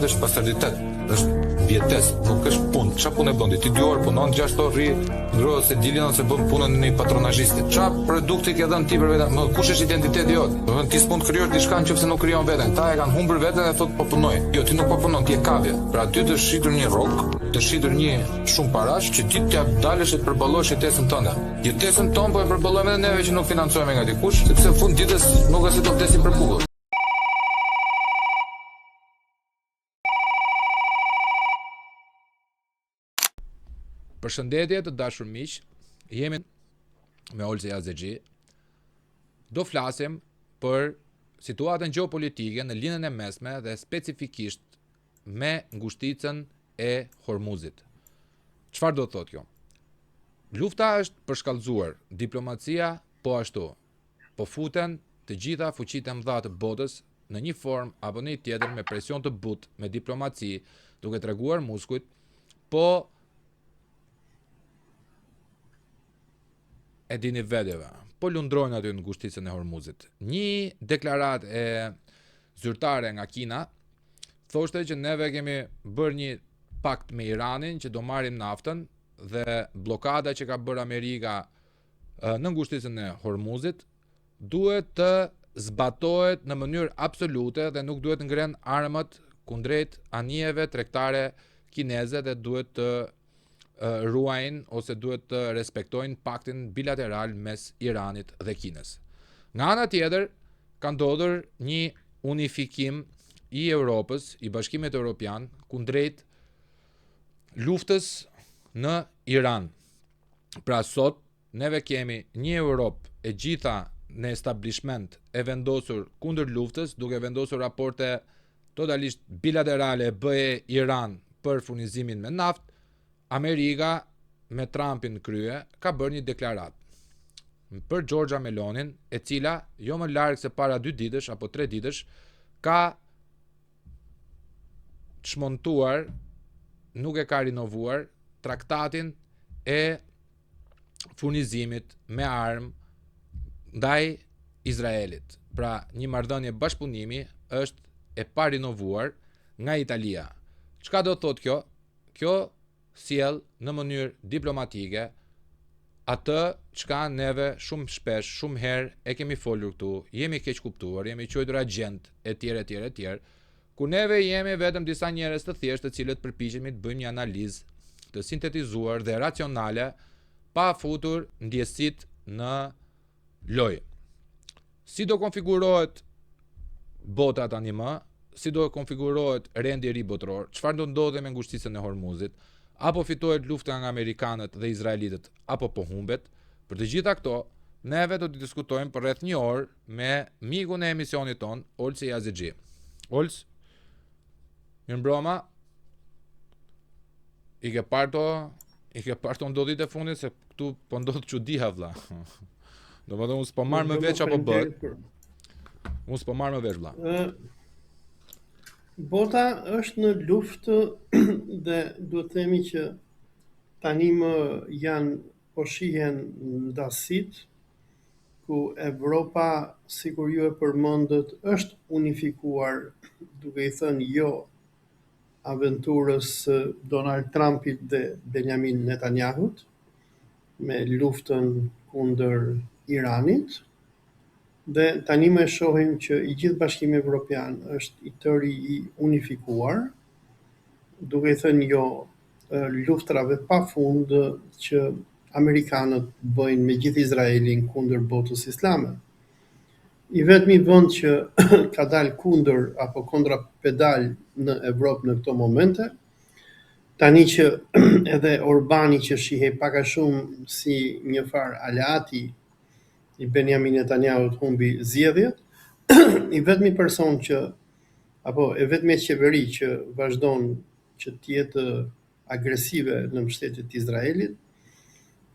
vjetë është pasalitet, është vjetes, nuk është punë. Qa punë e bëndi? Ti 2 orë punon, 6 orë rri, ngrohë se dilin ose bën punën në një patronazhistit. Qa produkti ke dhënë ti për veten? Kush është identiteti jot? Do të thënë ti s'mund të krijosh diçka nëse nuk krijon veten. Ta e kanë humbur veten e thotë po punoj. Jo, ti nuk po punon, ti e kavje. Pra ty të shitur një rrok, të shitur një shumë parash që ti t'ja dalësh të përballosh jetesën tënde. Jetesën tonë po e përballojmë edhe neve që nuk financohemi nga dikush, sepse në fund ditës nuk është se do vdesim për bukull. Përshëndetje të dashur miq, jemi me Olsi Azexhi. Do flasim për situatën gjeopolitike në linjën e mesme dhe specifikisht me ngushticën e Hormuzit. Çfarë do të thotë kjo? Lufta është përshkallëzuar, diplomacia po ashtu. Po futen të gjitha fuqitë e mëdha të botës në një formë apo në një tjetër me presion të butë, me diplomaci, duke treguar muskujt, po e dini vedjeve, po lundrojnë aty në ngushticën e Hormuzit. Një deklarat e zyrtare nga Kina thoshte që neve kemi bërë një pakt me Iranin që do marrim naftën dhe blokada që ka bërë Amerika në ngushticën e Hormuzit duhet të zbatohet në mënyrë absolute dhe nuk duhet ngren armët kundrejt anijeve tregtare kineze dhe duhet të ruajnë ose duhet të respektojnë paktin bilateral mes Iranit dhe Kinës. Nga ana tjetër, ka ndodhur një unifikim i Europës, i Bashkimit Evropian, kundrejt luftës në Iran. Pra sot, neve kemi një Europë e gjitha në establishment e vendosur kundër luftës, duke vendosur raporte totalisht bilaterale BE-Iran për furnizimin me naftë. Amerika me Trumpin në krye ka bërë një deklarat për Giorgia Melonin, e cila jo më larg se para 2 ditësh apo 3 ditësh ka çmontuar, nuk e ka rinovuar traktatin e furnizimit me armë ndaj Izraelit. Pra, një marrëdhënie bashkëpunimi është e pa rinovuar nga Italia. Çka do thotë kjo? Kjo sjell në mënyrë diplomatike atë çka neve shumë shpesh, shumë herë e kemi folur këtu, jemi keq kuptuar, jemi quajtur agent etj, ku neve jemi vetëm disa njerëz të thjeshtë të cilët përpiqemi të bëjmë një analizë të sintetizuar dhe racionale pa futur ndjesitë në lojë. Si do konfigurohet bota tani më, si do konfigurohet rendi i ri botror, çfarë do ndodhe me ngushticën e Hormuzit, apo fitohet lufta nga amerikanët dhe izraelitët, apo po humbet. Për të gjitha këto, neve do të diskutojmë për rreth 1 orë me mikun e emisionit ton, Olsi Azexhi. Ols, mirëmbroma. I ke parë to ndodhit e fundit se këtu po ndodh çudia vlla. Domethënë unë s'po marr më veç apo bëhet. Unë s'po marr më veç vlla. Bota është në luftë dhe duhet të themi që tani më janë po shihen ndasit ku Evropa, sikur ju e përmendët, është unifikuar duke i thënë jo aventurës Donald Trumpit dhe Benjamin Netanyahut me luftën kundër Iranit. Dhe tani më shohim që i gjithë Bashkimi Evropian është i tëri i unifikuar, duke i thënë jo luftrave pafund që amerikanët bëjnë me gjithë Izraelin kundër botës islame. I vetmi vend që ka dalë kundër apo kontra pedal në Evropë në këto momente, tani që edhe Orbani që shihej pak a shumë si një farë aleati i Benjamin Netanyahut humbi zgjedhjet, i vetmi person që apo e vetmi qeveri që vazhdon që të jetë agresive në mbështetje të Izraelit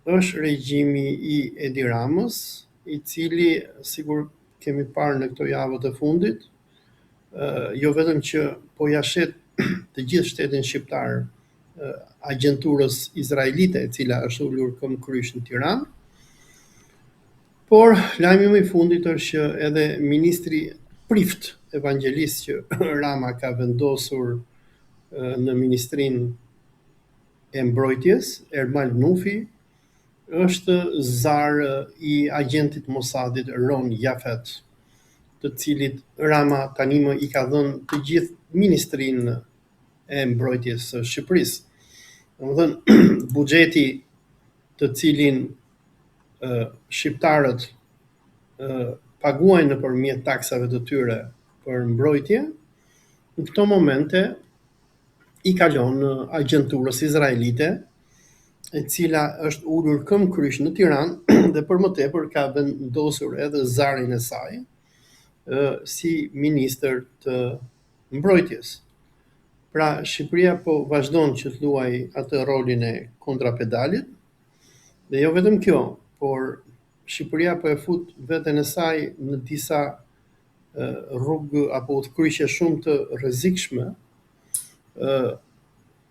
është regjimi i Edi Ramës, i cili sigur kemi parë në këto javë të fundit, jo vetëm që po ja shet të gjithë shtetin shqiptar agjenturës izraelite e cila është ulur këmbkryq në Tiranë. Por lajmi më i fundit është që edhe ministri prift evangelist që Rama ka vendosur në Ministrinë e Mbrojtjes, Ermal Nufi, është zar i agentit Mossadit Ron Jafet, të cilit Rama tani më i ka dhënë të gjithë Ministrinë e Mbrojtjes së Shqipërisë. Domethënë, buxheti të cilin shqiptarët paguajnë nëpërmjet taksave të tyre për mbrojtje, në këto momente i kalon agjenturës izraelite, e cila është ulur këmbkryq në Tiranë dhe për më tepër ka vendosur edhe zarin e saj si ministër të mbrojtjes. Pra Shqipëria po vazhdon që të luajë atë rolin e kontrapedalit, dhe jo vetëm kjo, por Shqipëria po e fut veten e saj në disa rrugë apo udhkryqe shumë të rrezikshme,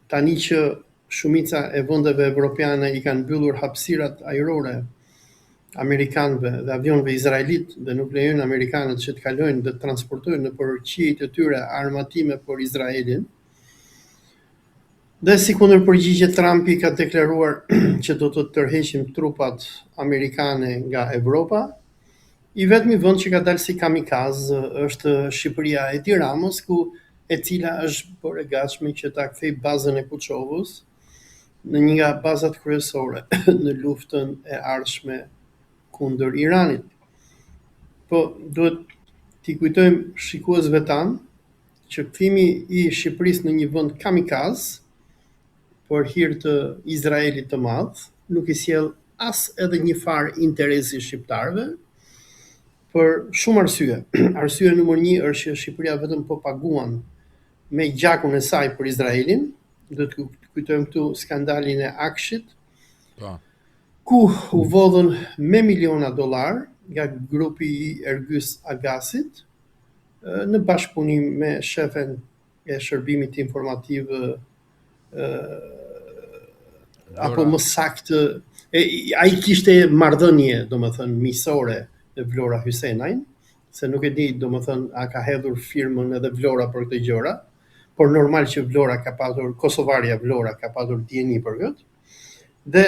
tani që shumica e vendeve evropiane i kanë mbyllur hapësirat ajrore amerikanëve dhe avionëve izraelit dhe nuk lejojnë amerikanët që të kalojnë dhe të transportojnë nëpër qiejt e tyre armatime për Izraelin. Dhe si kundërpërgjigje, Trumpi ka deklaruar që do të tërheqim trupat amerikane nga Evropa. I vetmi vend që ka dalë si kamikaz është Shqipëria e Tiranës, e cila është bërë e gatshme që ta kthej bazën e Kuçovës në një nga bazat kryesore në luftën e ardhshme kundër Iranit. Po duhet t'i kujtojmë shikuesve tanë që kthimi i Shqipërisë në një vend kamikaz për hir të Izraelit të madh nuk i sjell as edhe një farë interesi shqiptarëve, për shumë arsye. Arsyeja numër 1 është që Shqipëria vetëm po paguan me gjakun e saj për Izraelin. Do të kujtojmë këtu skandalin e Akshit, ku u vodhën me miliona dollar nga grupi i Ergys Agasit në bashkëpunim me shefen e shërbimit informativ apo më saktë ai kishte marrëdhënie, domethënë miqësore me Vlora Hysenajn, se nuk e di domethënë a ka hedhur firmën edhe Vlora për këtë gjëra, por normal që Vlora ka patur, kosovarja Vlora ka patur dieni për këtë. Dhe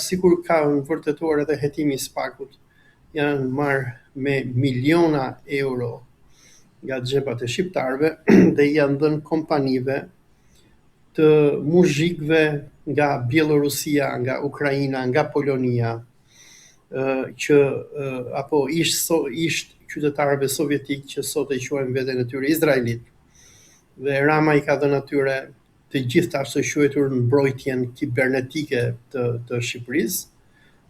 sikur ka vërtetuar edhe hetimi i Spakut, janë marrë me miliona euro nga xhepat e shqiptarëve dhe janë dhënë kompanive të muzhikëve nga Bielorusia, nga Ukraina, nga Polonia, që apo ish qytetarëve sovjetik që sot e quajnë veten e tyre izraelit. Dhe Rama i ka dhënë atyre të gjithë ashtu quajtur mbrojtjen kibernetike të Shqipërisë,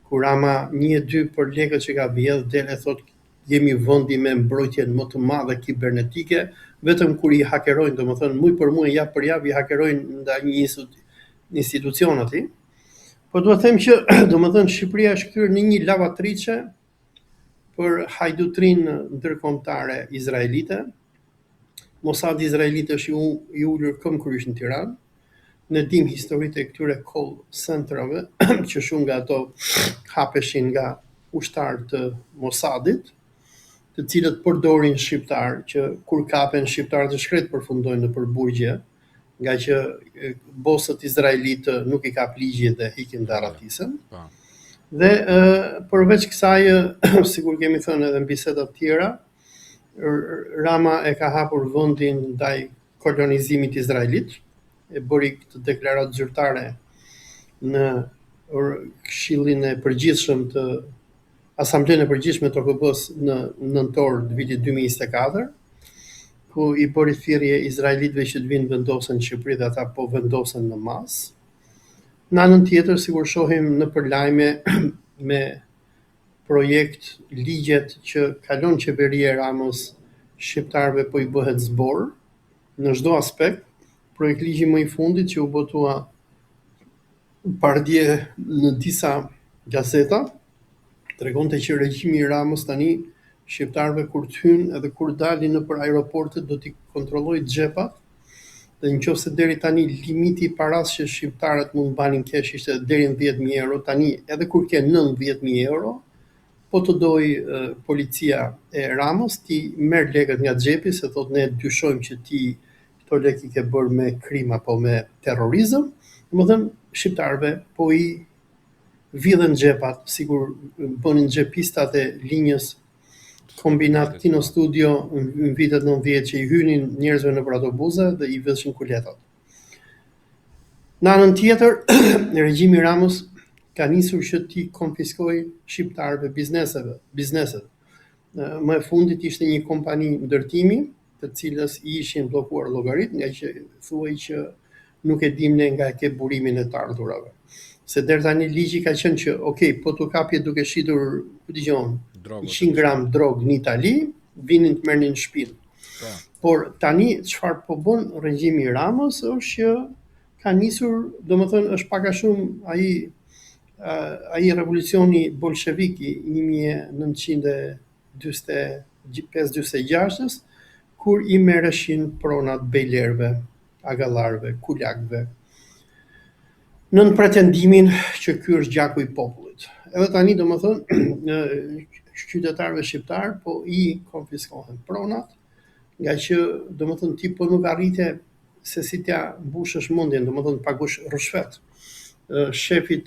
ku Rama 1-2 për lekët që ka vjedh del e thotë jemi vendi me mbrojtjen më të madhe kibernetike, vetëm kur i hakerojnë, domethënë muj për muj, javë për javë i hakerojnë ndaj një institucion aty. Po duhet të them që domethënë Shqipëria është kthyer në një lavatriçe për hajdutrinë ndërkombëtare izraelite. Mossadi izraelit është i ulur këmbkryq në Tiranë. Ne dim historitë e këtyre call centrave që shumë nga ato hapeshin nga ushtarë të Mossadit, të cilët përdorin shqiptar që kur kapen shqiptarët e shkret përfundojnë në përburgje, nga që bosët izraelit nuk i kap ligji dhe hikin darratisën. Dhe përveç kësaj, sikur kemi thënë edhe në biseda të tjera, Rama e ka hapur vendin ndaj kolonizimit izraelit, e bëri këtë deklaratë zyrtare në Këshillin e Përgjithshëm të Asamblenë e Përgjithshme të OKB-s në nëntor të vitit 2024, ku i bëri thirrje izraelitëve që të vinë vendosen në Shqipëri dhe ata po vendosen në masë. Në anën tjetër, sikur shohim nëpër lajme me projekt ligjet që kalon qeveria e Ramës, shqiptarëve po i bëhet zbor në çdo aspekt. Projekt ligji më i fundit që u botua pardje në disa gazeta tregonte që regjimi i Ramës tani shqiptarëve kur të hynë edhe kur dalin nëpër aeroportet do t'i kontrollojë xhepat, dhe nëse deri tani limiti i paras që shqiptarët mund banin kesh ishte deri në 10.000 euro, tani edhe kur ke 90.000 euro, po të doj policia e Ramës ti merr lekët nga xhepi, se thotë ne dyshojmë që ti këto lek I ke bërë me krim apo me terrorizëm, domethënë shqiptarëve po I vidhen xhepat, sigur bënin xhepistat e linjës kombinat Kino Studio në vitet 90 që I hynin njerëzve nëpër ato buza dhe I vëshin kuletat. Në anën tjetër, regjimi Ramës ka nisur që t'i konfiskojë shqiptarëve bizneset. Më e fundit ishte një kompani ndërtimi, të cilës I ishin bllokuar llogarit, nga që thuaj që nuk e dim ne nga ke burimin e të ardhurave. Se deri tani ligji ka qenë që, okay, po t'u kapje duke shitur, ku dëgjon, 100 gram drog në Itali, vinin të merrnin në shtëpi. Por tani çfarë po bën regjimi I Ramës është që ka nisur, domethënë është pak a shumë ai revolucioni bolshevik I 1945-46, kur I merreshin pronat bejlerëve, agallarëve, kulakëve, nën pretendimin që ky është gjaku I popullit. Edhe tani domethënë qytetarëve shqiptar po I konfiskohen pronat, nga që domethënë ti po nuk arrite se si t'ja mbushësh mendjen, domethënë pagush rrushfet. Shefit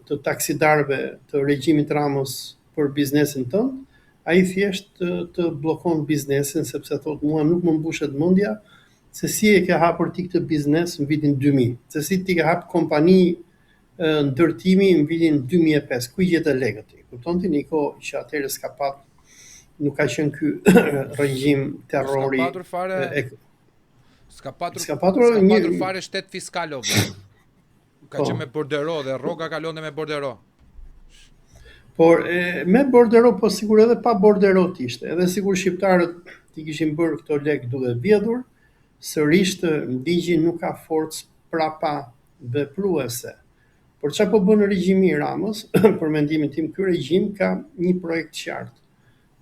të taksidarëve të regjimit Ramës për biznesin tënd, ai thjesht të bllokon biznesin sepse thotë mua nuk më mbushet mendja se si e ke hapur ti këtë biznes në vitin 2000, se si ti ke hap kompani ndërtimi në vitin 2005, ku I gjetë lekët ti? Kupton ti, një kohë që atëherë s'ka pat, nuk ka qenë ky regjim terrori. S'ka patur fare shtet fiskal o vëllai. Ka qenë me bordero dhe rroga kalonte me bordero. Por me bordero, po sigur edhe pa bordero t'ishte. Edhe sigur shqiptarët ti kishin bërë këto lek duke vjedhur, sërish ligji nuk ka forcë prapa vepruese. Por çfarë po bën regjimi I Ramës, për mendimin tim, ky regjim ka një projekt qartë.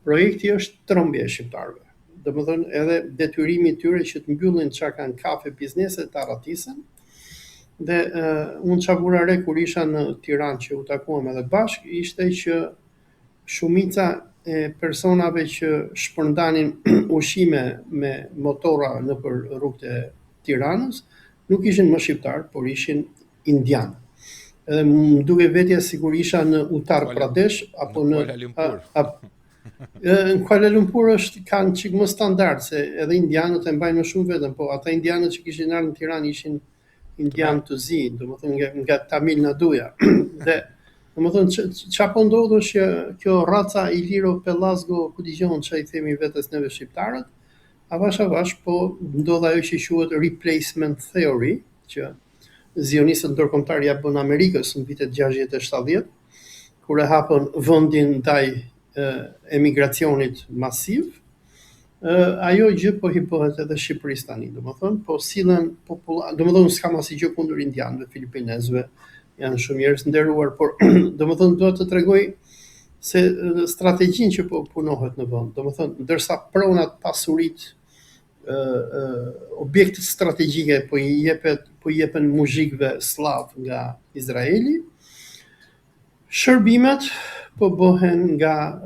Projekti është trembja e shqiptarëve. Domethënë edhe detyrimi I tyre që të mbyllin çka kanë kafe biznese të arratisen. Dhe unë çfarë vura re kur isha në Tiranë që u takuam edhe bashk, ishte që shumica e personave që shpërndanin ushqime me motora nëpër rrugët e Tiranës nuk ishin më shqiptar, por ishin indian. Edhe më duke vetja sikur isha në Uttar Pradesh apo në Kuala Lumpur kanë çik më standard, se edhe indianët e mbajnë më shumë veten, po ata indianët që kishin ardhur në Tiranë ishin indian të zi, domethënë nga Tamil Naduja. Dhe domethënë çfarë po ndodh është që kjo raca Iliro Pelasgo, ku dëgjon çai themi vetes neve shqiptarët, avash po ndodh ajo që quhet replacement theory, që zionistët ndërkombëtar ja bën Amerikës në vitet 60 e 70, kur e hapën vendin ndaj emigracionit masiv. Ajo gjë po I bëhet edhe Shqipërisë tani, domethënë po sillen domethënë s'kam asnjë gjë kundër indianëve, filipinezëve, janë shumë njerëz nderuar, por domethënë dua të tregoj se strategjinë që po punohet në vend, domethënë ndërsa pronat, pasuritë, objektet strategjike po I jepen muzhikëve slav nga Izraeli, shërbimet po bëhen nga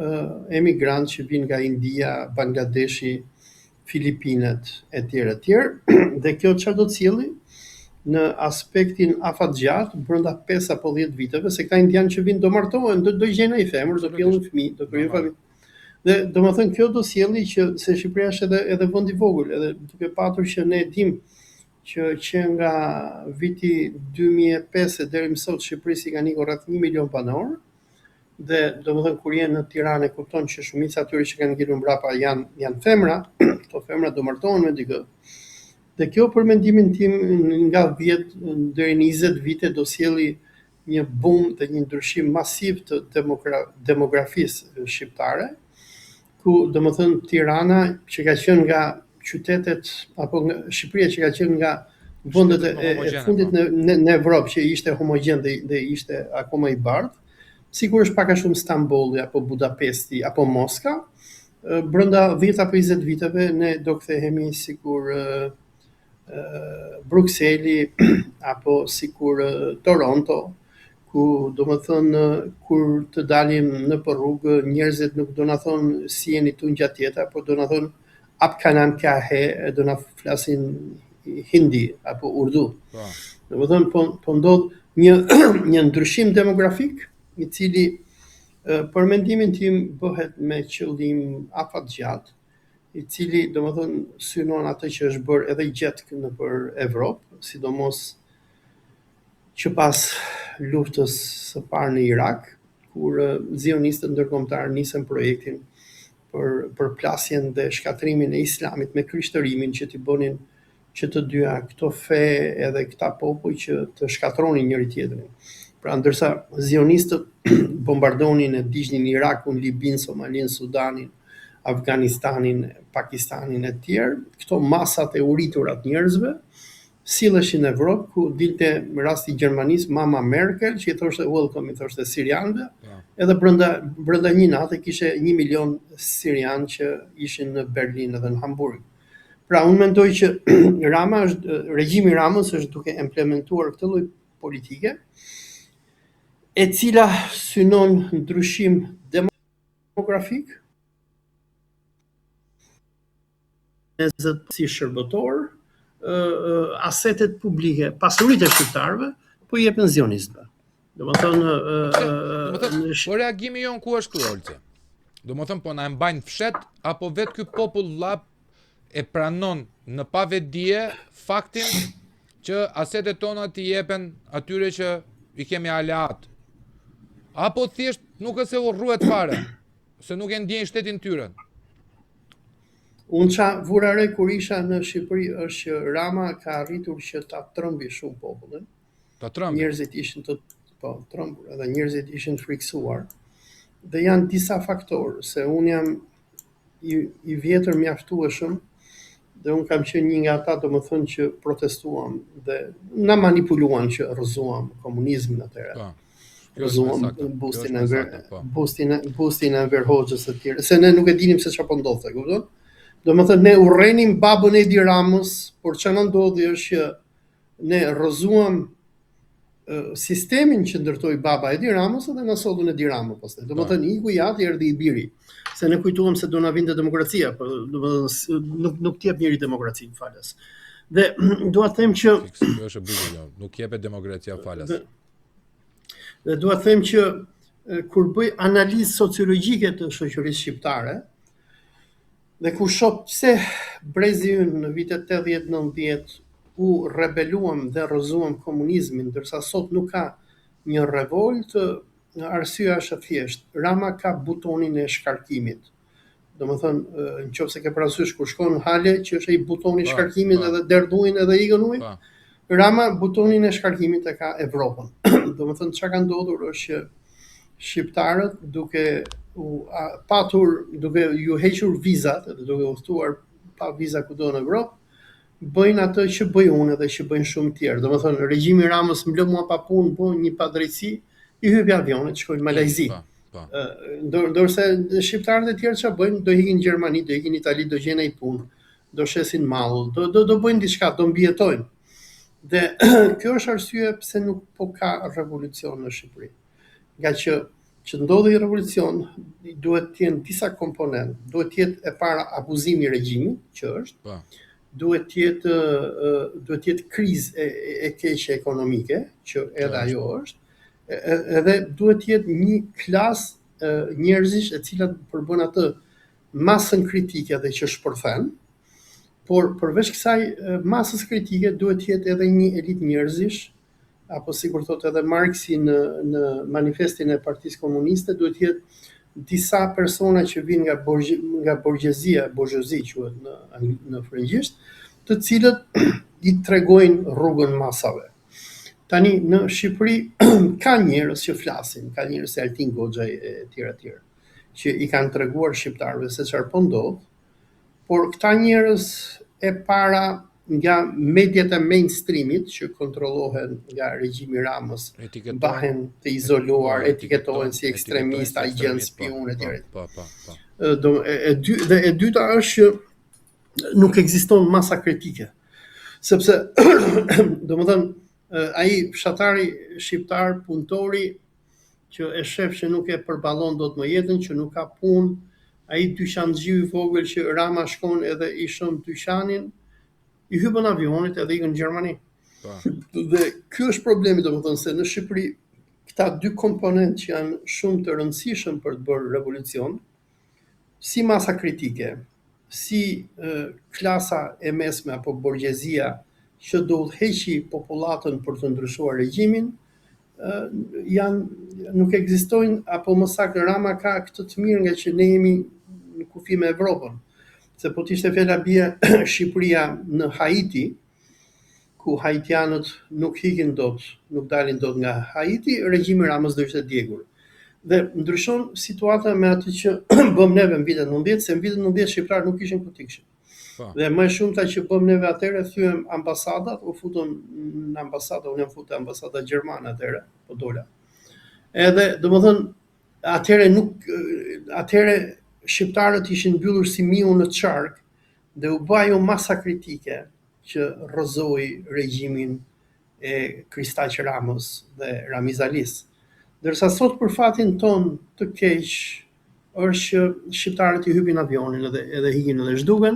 emigrantë që vinë nga India, Bangladeshi, Filipinet etj. Dhe kjo çfarë do të cilli në aspektin afatgjat brenda 5 apo 10 viteve, se këta indianë që vinë do martohen, do gjejnë ai femër, do pjellin fëmijë, do krijojnë familje. Dhe domethënë kjo do sjelli që se Shqipëria është edhe vend I vogël, edhe duke patur që ne dim që nga viti 2005 deri më sot Shqipërisë kanë ikur rreth 1 milion banor, dhe domethënë kur jenë në Tiranë kupton që shumica atyre që kanë ngelur mbrapa janë femra, këto femra do martohen me dikë. Dhe kjo për mendimin tim nga 10 deri në 20 vite do sjelli një boom dhe një ndryshim masiv të demografisë shqiptare, ku domethënë Tirana që ka qenë nga qytetet apo nga Shqipëria që ka qenë nga vendet e fundit në Evropë që ishte homogjen dhe ishte akoma I bardhë, sigur është pak a shumë Stambolli apo Budapesti apo Moska, brenda 10 apo 20 viteve ne do kthehemi sikur Brukseli apo sikur Toronto, ku domethënë kur të dalim në për rrugë njerëzit nuk do na thonë si jeni tu gjatë jeta, por do na thonë ap kanam kya hai, do na flasin hindi apo urdu. Po. Domethënë po ndodh një një ndryshim demografik i cili për mendimin tim bëhet me qëllim afatgjat, i cili domethënë synon atë që është bërë edhe i gjatë nëpër Evropë, sidomos që pas luftës së parë në Irak, kur zionistët ndërkombëtar nisën projektin për përplasjen dhe shkatrimin e islamit me krishterimin që t'i bënin që të dyja këto fe edhe këta popull që të shkatronin njëri tjetrin. Pra ndërsa zionistët bombardonin e digjnin Irakun, Libin, Somalin, Sudanin, Afganistanin, Pakistanin e tjerë, këto masat e uritura të njerëzve silleshin në Evropë, ku dilte në rasti i Gjermanisë Mama Merkel, që i thoshte welcome, i thoshte sirianëve, edhe brenda një nate kishe 1 milion sirianë që ishin në Berlin edhe në Hamburg. Pra unë mendoj që regjimi Ramës është duke implementuar këtë lloj politike, e cila synon ndryshim demografik, si shërbëtor, asetet publike, pasuritë e shqiptarëve, po i jepen zionistëve. Domethënë, po reagimi jon ku është ky Olce? Domethënë po na e mbajnë fshet apo vetë ky popull vëlla e pranon në pavetdije faktin që asetet tona t'i jepen atyre që i kemi aleat. Apo thjesht nuk është se u rruhet fare, se nuk e ndjejnë shtetin tyre. Unë qa vura re kur isha në Shqipëri është që Rama ka arritur që ta trëmbi shumë popullin. Ta trëmbi? Njerëzit ishin trëmbur, edhe njerëzit ishin friksuar. Dhe janë disa faktorë, se unë jam i vjetër mjaftueshëm, dhe unë kam qenë një nga ata domethënë që protestuam dhe na manipuluan që rrëzuam komunizmin atëherë. Rrëzuam bustin e Enver Hoxhës e tjerë, se ne nuk e dinim se çfarë po ndodhte, kupton? Domethënë ne urrenim babën Edi Ramës, por që në ndodhi është që ne rrëzuam sistemin që ndërtoi baba Edi Ramës edhe na sollën Edi Ramën pastaj. Domethënë iku jati erdhi i biri. Se ne kujtuam se do na vinte demokracia, por domethënë nuk t'jep njëri demokraci, falas. Dhe dua të them që kjo është e bukur, nuk jepet demokracia falas. Dhe dua të them që kur bëj analizë sociologjike të shoqërisë shqiptare, dhe ku shoh pse brezi ynë në vitet 80-90 u rebeluam dhe rrëzuam komunizmin, ndërsa sot nuk ka një revolt, arsyeja është e thjeshtë. Rama ka butonin e shkarkimit. Domethënë, nëse ke parasysh kur shkon në hale që është ai butoni i shkarkimit edhe derdhuin edhe ikën ujë, Rama butonin e shkarkimit e ka Evropën. Domethënë çka ka ndodhur është që shqiptarët duke ju hequr vizat dhe duke udhëtuar pa viza kudo në Evropë, bëjnë atë që bëj unë dhe që bëjnë shumë tjerë. Domethënë regjimi Ramës më lë mua pa punë, bën një padrejtësi, i hypi avionit, shkojnë në Malajzi. Ndërsa shqiptarët e tjerë çfarë bëjnë? Do ikin në Gjermani, do ikin në Itali, do gjejnë ai punë, do shesin mall, do bëjnë diçka, do mbijetojnë. Dhe kjo është arsye pse nuk po ka revolucion në Shqipëri. Nga që ndodhi revolucion, duhet të jenë disa komponentë. Duhet të jetë e para abuzimi i regjimit, që është. Duhet të jetë krizë e keqe ekonomike, që edhe ajo është. Edhe duhet të jetë një klasë njerëzish e cilat përbën atë masën kritike dhe që shpërthen. Por përveç kësaj masës kritike duhet të jetë edhe një elitë njerëzish, apo sikur thotë edhe Marksi në manifestin e Partisë Komuniste, duhet të jetë disa persona që vinë nga borgjezia, bourgeoisie quhet në frëngjisht, të cilët i tregojnë rrugën masave. Tani në Shqipëri ka njerëz që flasin, ka njerëz si Altin Goxha e tjerë, që i kanë treguar shqiptarëve se çfarë po ndodh, por këta njerëz e para nga mediat e mainstreamit që kontrollohen nga regjimi Ramës, bahen të izoluar, etiketohen si ekstremista, agent, spion e tjerë. Dhe e dyta është që nuk ekziston masa kritike. Sepse domethënë ai fshatari shqiptar punëtori që e shef që nuk e përballon dot më jetën, që nuk ka punë, ai dyqanxhiu i vogël që Rama shkon edhe i shon dyqanin, i hypën avionit edhe ikën në Gjermani. Po. Dhe ky është problemi, domethënë se në Shqipëri këta dy komponentë që janë shumë të rëndësishëm për të bërë revolucion, si masa kritike, si klasa e mesme apo borgjezia që do udhëheqi popullatën për të ndryshuar regjimin, nuk ekzistojnë, apo më saktë Rama ka këtë të mirë nga që ne jemi në kufi me Evropën. Se po t'ishte fjala bie Shqipëria në Haiti, ku haitianët nuk hikin dot, nuk dalin dot nga Haiti, regjimi Ramës do ishte djegur. Dhe ndryshon situata me atë që bëm neve në vitet 90, se në vitet 90 shqiptarët nuk ishin ku t'ikishin. Dhe më shumë ta që bëm neve atëherë thyem ambasadat, u futën në ambasadë, unë jam futur në ambasada gjermane atëherë, po dola. Edhe domethënë atëherë shqiptarët ishin mbyllur si miu në çark dhe u bë ajo masa kritike që rrëzoi regjimin e Kristaq Ramës dhe Ramiz Alis. Ndërsa sot për fatin ton të keq është që shqiptarët i hypin avionin edhe hikin edhe zhduken.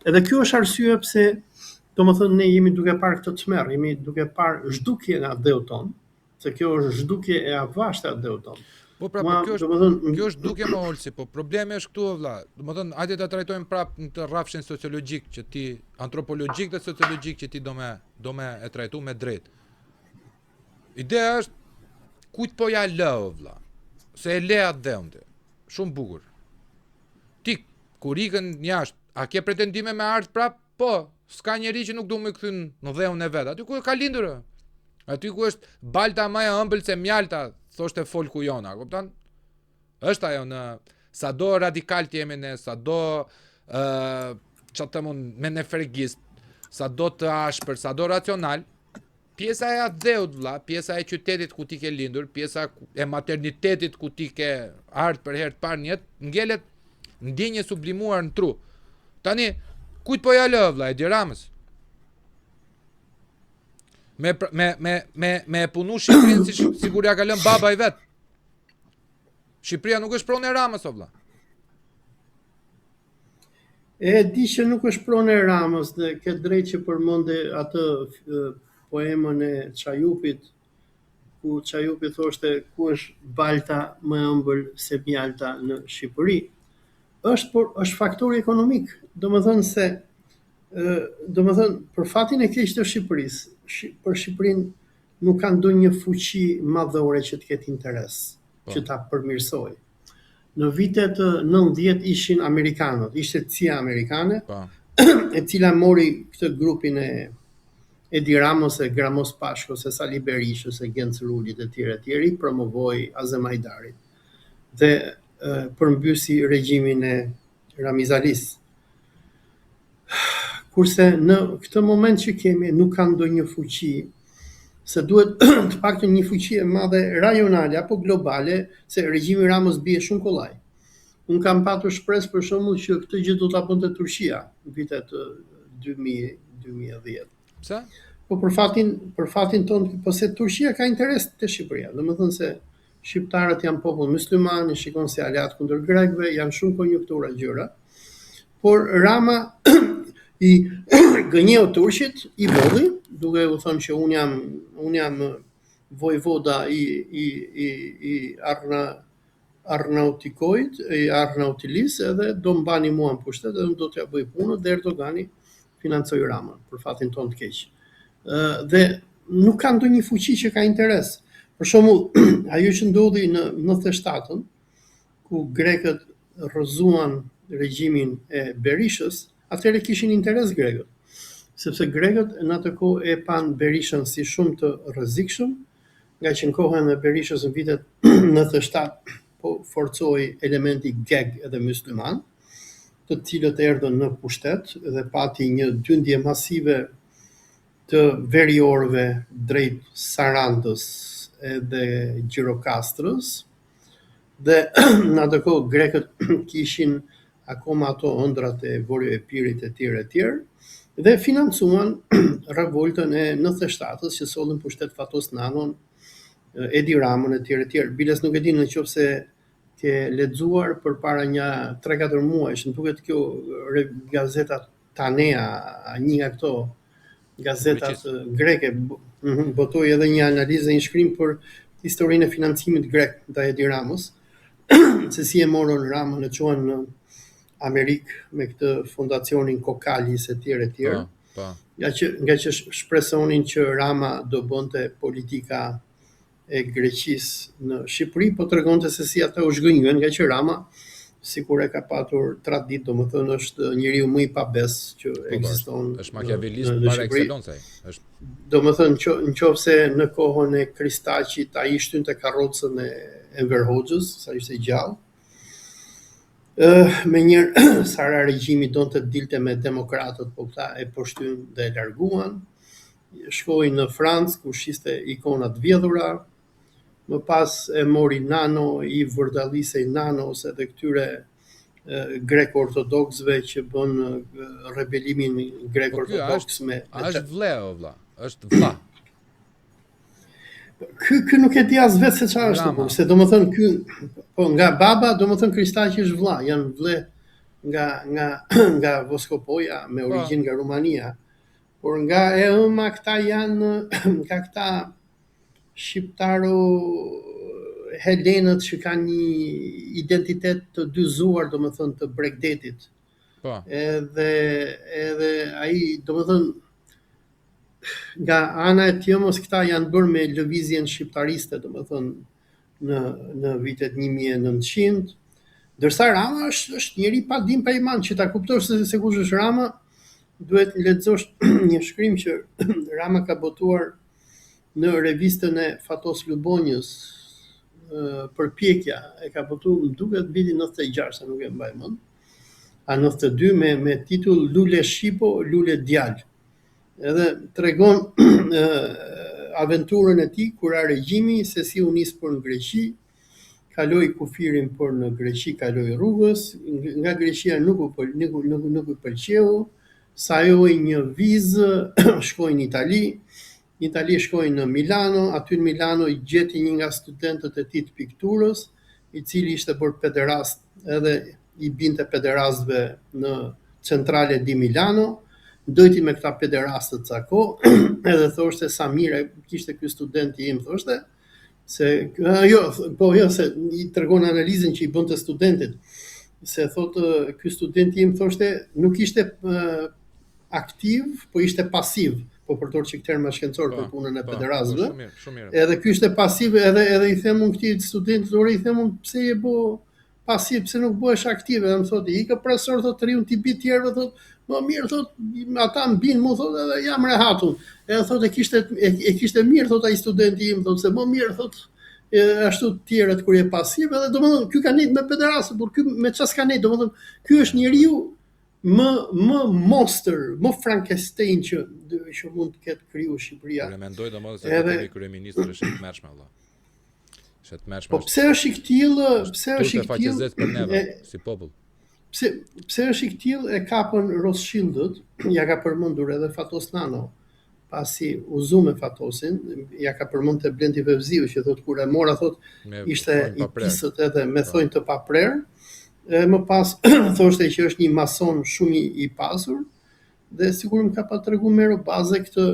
Edhe kjo është arsye pse domethënë ne jemi duke parë këtë tmerr, jemi duke parë zhdukje nga dheu ton, se kjo është zhdukje e avashta e dheu ton. Po pra, kjo është duke më Olsi, po problemi është këtu vëlla. Domethënë, hajde ta trajtojmë prapë në të rrafshin sociologjik që ti, antropologjik dhe sociologjik që ti do me e trajtu me drejt. Ideja është kujt po ja lë vëlla, se e le atë dheun ti. Shumë bukur. Ti kur ikën jashtë, a ke pretendime me art prap? Po, s'ka njeri që nuk do më kthyn në dheun e vet. Aty ku ka lindur. Aty ku është balta më e ëmbël se mjalta, thoshte folku jona, kupton? Është ajo në sado radikal të jemi ne, sado me nefergist, sado të ashpër, sado racional, pjesa e atë dheut vlla, pjesa e qytetit ku ti ke lindur, pjesa e maternitetit ku ti ke ardhur për herë të parë në jetë, ngelet ndjenje sublimuar në tru. Tani, kujt po ja lë vlla, Edi Ramës? Me punu Shqipërinë si sigur ja ka lënë baba i vet. Shqipëria nuk është pronë e Ramës o vlla. E di që nuk është pronë e Ramës dhe ke drejt që përmende atë poemën e Çajupit, ku Çajupi thoshte ku është balta më e ëmbël se mjalta në Shqipëri. Është faktori ekonomik. Domethënë për fatin e keq të Shqipërisë, për Shqipërinë nuk ka ndonjë fuqi madhore që të ketë interes, që ta përmirësoj. Në vitet 90 ishin amerikanët, ishte CIA amerikane, e cila mori këtë grupin e Edi Ramos, e Gramos Pashkos, e Sali Berishës, e Genc Rulit e tjerë, promovoi Azem Hajdarit dhe përmbysi regjimin e Ramiz Alis. Kurse në këtë moment që kemi nuk ka ndonjë fuqi, se duhet të paktën një fuqi e madhe rajonale apo globale, se regjimi Ramës bie shumë kollaj. Unë kam patur shpresë për shembull që këtë gjë do ta bënte Turqia në vitet 2010. Pse? Po për fatin tonë, po se Turqia ka interes te Shqipëria. Domethënë se shqiptarët janë popull musliman, i shikon si aleat kundër grekëve, janë shumë konjunktura gjëra. Por Rama i gënjeu turqit, i bodhi, duke u thënë që unë jam vojvoda i Arnautikojt, i Arnautilis, edhe do mbani mua në pushtet, edhe do t'ja bëj punën, dhe Erdogani financoi Ramën, për fatin tonë të keq. Dhe nuk ka ndonjë fuqi që ka interes. Për shembull, ajo që ndodhi në 97-ën, ku grekët rrëzuan regjimin e Berishës, atëherë kishin interes grekët, sepse grekët në atë kohë e pan Berishën si shumë të rrezikshëm, nga që në kohën e Berishës në vitet 97 po forcoi elementi geg edhe musliman, të cilët erdhën në pushtet dhe pati një dyndje masive të veriorëve drejt Sarandës edhe Gjirokastrës, dhe në atë kohë grekët kishin akoma ato ëndrat e Vorjo e Pirit e tjerë, dhe financuan revoltën e 97-s që sollën pushtet Fatos Nanon, Edi Ramën e tjerë. Biles nuk e di nëse ke lexuar përpara një 3-4 muajsh, më duket kjo gazeta Tanea, një nga këto gazetat greke, botoi edhe një analizë, një shkrim për historinë e financimit grek ndaj Edi Ramës, se si e morën Ramën e çuan në Amerikë me këtë fondacionin Kokalis e tjerë. Po. Nga që shpresonin që Rama do bënte politika e Greqisë në Shqipëri, po tregonte se si ata u zhgënjyen, nga që Rama sikur e ka patur tradit, domethënë është njeriu më i pabes që ekziston. Është makiavelist par excellence ai. Është domethënë nëse në kohën e Kristaqit ai shtynte karrocën e Enver Hoxhës, sa ishte gjallë. Me njërë Sara regjimi donte të dilte me demokratët, po këta e poshtyn dhe e larguan. Shkoi në Francë ku shiste ikonat vjedhura. Më pas e mori Nano, i vërdallisej Nanos edhe këtyre grek-ortodoksve që bën rebelimin grek-ortodoks me. Është vle o vlla, është vlla. Ky nuk e di as vetë se çfarë është, por se domethënë ky po nga baba, domethënë Kristaqi është vlla, janë vlle nga Voskopoja me origjinë nga Rumania. Por nga e ëma këta janë nga këta shqiptaro helenët që kanë një identitet të dyzuar, domethënë të Bregdetit. Po. Edhe ai, domethënë nga ana e Tjëmës këta janë bërë me lëvizjen shqiptariste, domethënë në vitet 1900, ndërsa Rama është njeri pa dim pa iman, që ta kuptosh se kush është Rama, duhet lexosh një shkrim që Rama ka botuar në revistën e Fatos Lubonjës, përpjekja, e ka botuar më duket vitin 96, sa nuk e mbaj mend, a 92 me titull Lule Shqipo, Lule Djalë. Edhe tregon aventurën e tij kur regjimi, se si u nis për në Greqi, kaloi kufirin për në Greqi, kaloi rrugës, nga Greqia nuk u pëlqeu, sajoi një vizë, shkoi në Itali. Në Itali shkoi në Milano, aty në Milano i gjeti një nga studentët e tij të pikturës, i cili ishte bërë pederast, edhe i binte pederastëve në centrale di Milano, dojti me këta pederastët ca kohë, edhe thoshte sa mire kishte ky studenti im, thoshte, se se i tregon analizën që i bënte studentit, se thotë ky studenti im, thoshte, nuk ishte aktiv, po ishte pasiv, po përdor çik terma shkencor për punën e pederastëve. Shumë mirë. Edhe ky ishte pasiv, edhe i them unë këtij studentit, i them unë pse je bë pasiv, pse nuk bëhesh aktiv? Edhe më thotë, ikë profesor, thotë riun ti bi tjerëve, thotë, më mirë, thotë, ata mbin mu, thotë, edhe jam rehatun. Edhe thotë e kishte mirë, thotë ai studenti im, thotë se më mirë, thotë, ashtu të tjerët kur je pasiv, edhe domethënë ky ka nejt me pederastë, por ky me çfarë s'ka nejt, domethënë ky është njeriu më monster, më Frankenstein që mund të ketë kriju Shqipëria. Ne mendoj domosdoshmë se kemi kryeministër është i mëshme valla. Është të mëshme. Po pse është i tillë, për neve si popull. Pse është i tillë e kapën Rothschildët, ja ka përmendur edhe Fatos Nano, pasi u zu me Fatosin, ja ka përmend te Blendi Vevziu që thotë kur e mora, thotë ishte i pisët edhe me thonjë të paprerë. Më pas thoshte që është një mason shumë i pasur, dhe sigur më ka pa tregu Mero Baze këtë